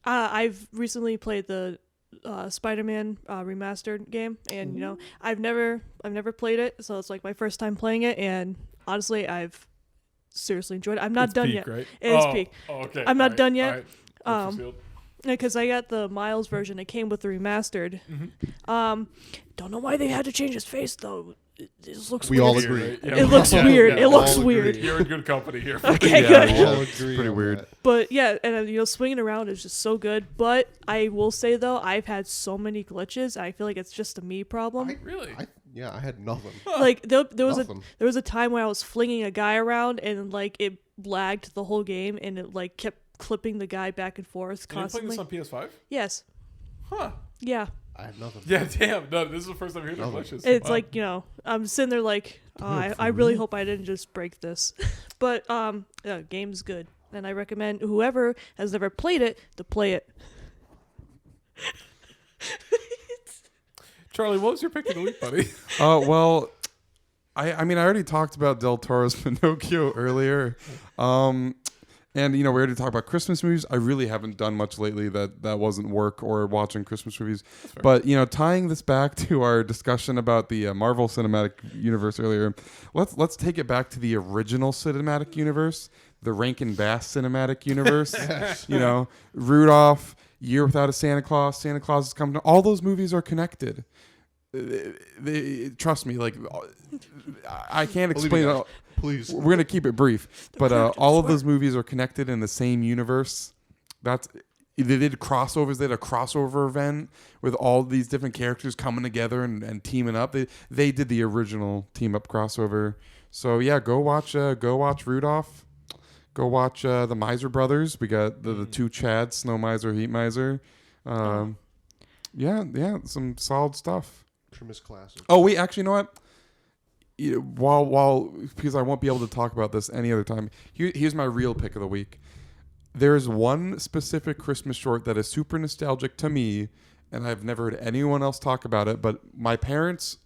I've recently played the Spider-Man remastered game, and you know I've never played it, so it's like my first time playing it, and honestly, I've seriously enjoyed it. I'm not It's done peak, yet. right? It is peak. Oh, okay. I'm not All right, done yet. all right. Fulfilled. Because I got the Miles version. It came with the remastered. Don't know why they had to change his face though. It just looks We weird. all Weird, agree. right? Yeah. It looks Yeah, weird. yeah. It looks All weird. agree. You're in good company here. Okay, Yeah, good. yeah. All It's agree pretty on weird. that. But yeah, and you know, swinging around is just so good. But I will say though, I've had so many glitches. I feel like it's just a me problem. Really? I had nothing. Like there was Nothing. there was a time where I was flinging a guy around and like it lagged the whole game and it like kept clipping the guy back and forth Are you playing constantly. this on PS5? Yes. Huh. Yeah. I had nothing. Yeah, damn. No, this is the first time hearing the Nothing. glitches. It's Wow. like, you know, I'm sitting there like I really hope I didn't just break this. But game's good. And I recommend whoever has never played it to play it. Charlie, what was your pick of the week, buddy? Well, I mean, I already talked about Del Toro's Pinocchio earlier. And, we already talked about Christmas movies. I really haven't done much lately that wasn't work or watching Christmas movies. But, tying this back to our discussion about the Marvel Cinematic Universe earlier, let's take it back to the original cinematic universe, the Rankin Bass Cinematic Universe. Rudolph, Year Without a Santa Claus is coming. All those movies are connected. Trust me, like, I can't explain it. Please. We're gonna keep it brief, but all of those movies are connected in the same universe. They did crossovers. They had a crossover event with all these different characters coming together and teaming up. They did the original team up crossover. So yeah, go watch Rudolph. Go watch the Miser Brothers. We got the two Chads, Snow Miser, Heat Miser. Yeah, some solid stuff. Christmas classic. Oh wait, actually, you know what? While because I won't be able to talk about this any other time. Here's my real pick of the week. There's one specific Christmas short that is super nostalgic to me, and I've never heard anyone else talk about it. But my parents,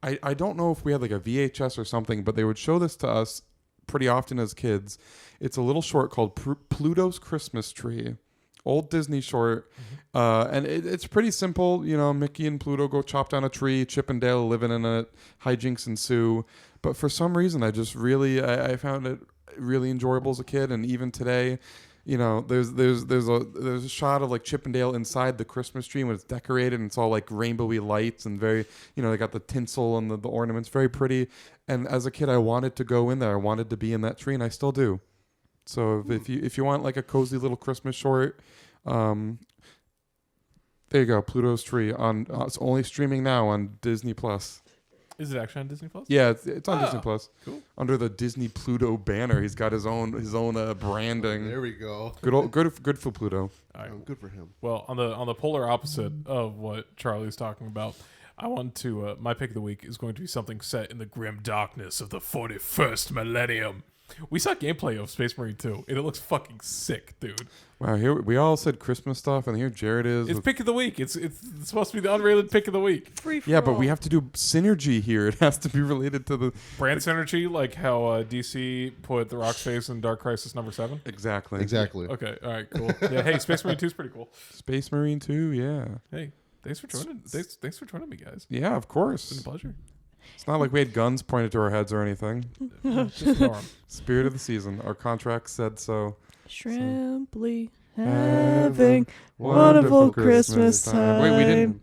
I don't know if we had like a VHS or something, but they would show this to us pretty often as kids. It's a little short called Pluto's Christmas Tree. Old Disney short, and it's pretty simple. Mickey and Pluto go chop down a tree. Chip and Dale living in it. Hijinks ensue. But for some reason, I just really I found it really enjoyable as a kid, and even today, there's a shot of like Chip and Dale inside the Christmas tree when it's decorated and it's all like rainbowy lights and very they got the tinsel and the ornaments, very pretty. And as a kid, I wanted to go in there. I wanted to be in that tree, and I still do. So if you want like a cozy little Christmas short, there you go, Pluto's Tree on it's only streaming now on Disney Plus. Is it actually on Disney Plus? Yeah, it's on Disney Plus. Cool. Under the Disney Pluto banner, he's got his own branding. There we go. Good for Pluto. All right. Good for him. Well, on the polar opposite of what Charlie's talking about, I want to my pick of the week is going to be something set in the grim darkness of the 41st millennium. We saw gameplay of Space Marine 2, and it looks fucking sick, dude. Wow, here we all said Christmas stuff, and here Jared is. It's pick of the week. It's supposed to be the unrated pick of the week. Free for Yeah, but all. we have to do synergy here. It has to be related to the Brand synergy, like how DC put the Rock's face in Dark Crisis #7. exactly. Okay, all right, cool. Yeah, hey, Space Marine 2 is pretty cool. Space Marine 2, yeah. Hey, thanks for joining. Thanks for joining me, guys. Yeah, of It's course. been a pleasure. It's not like we had guns pointed to our heads or anything. Just Norm. Spirit of the season. Our contract said so. Shrimply having wonderful Christmas time. Wait, we didn't.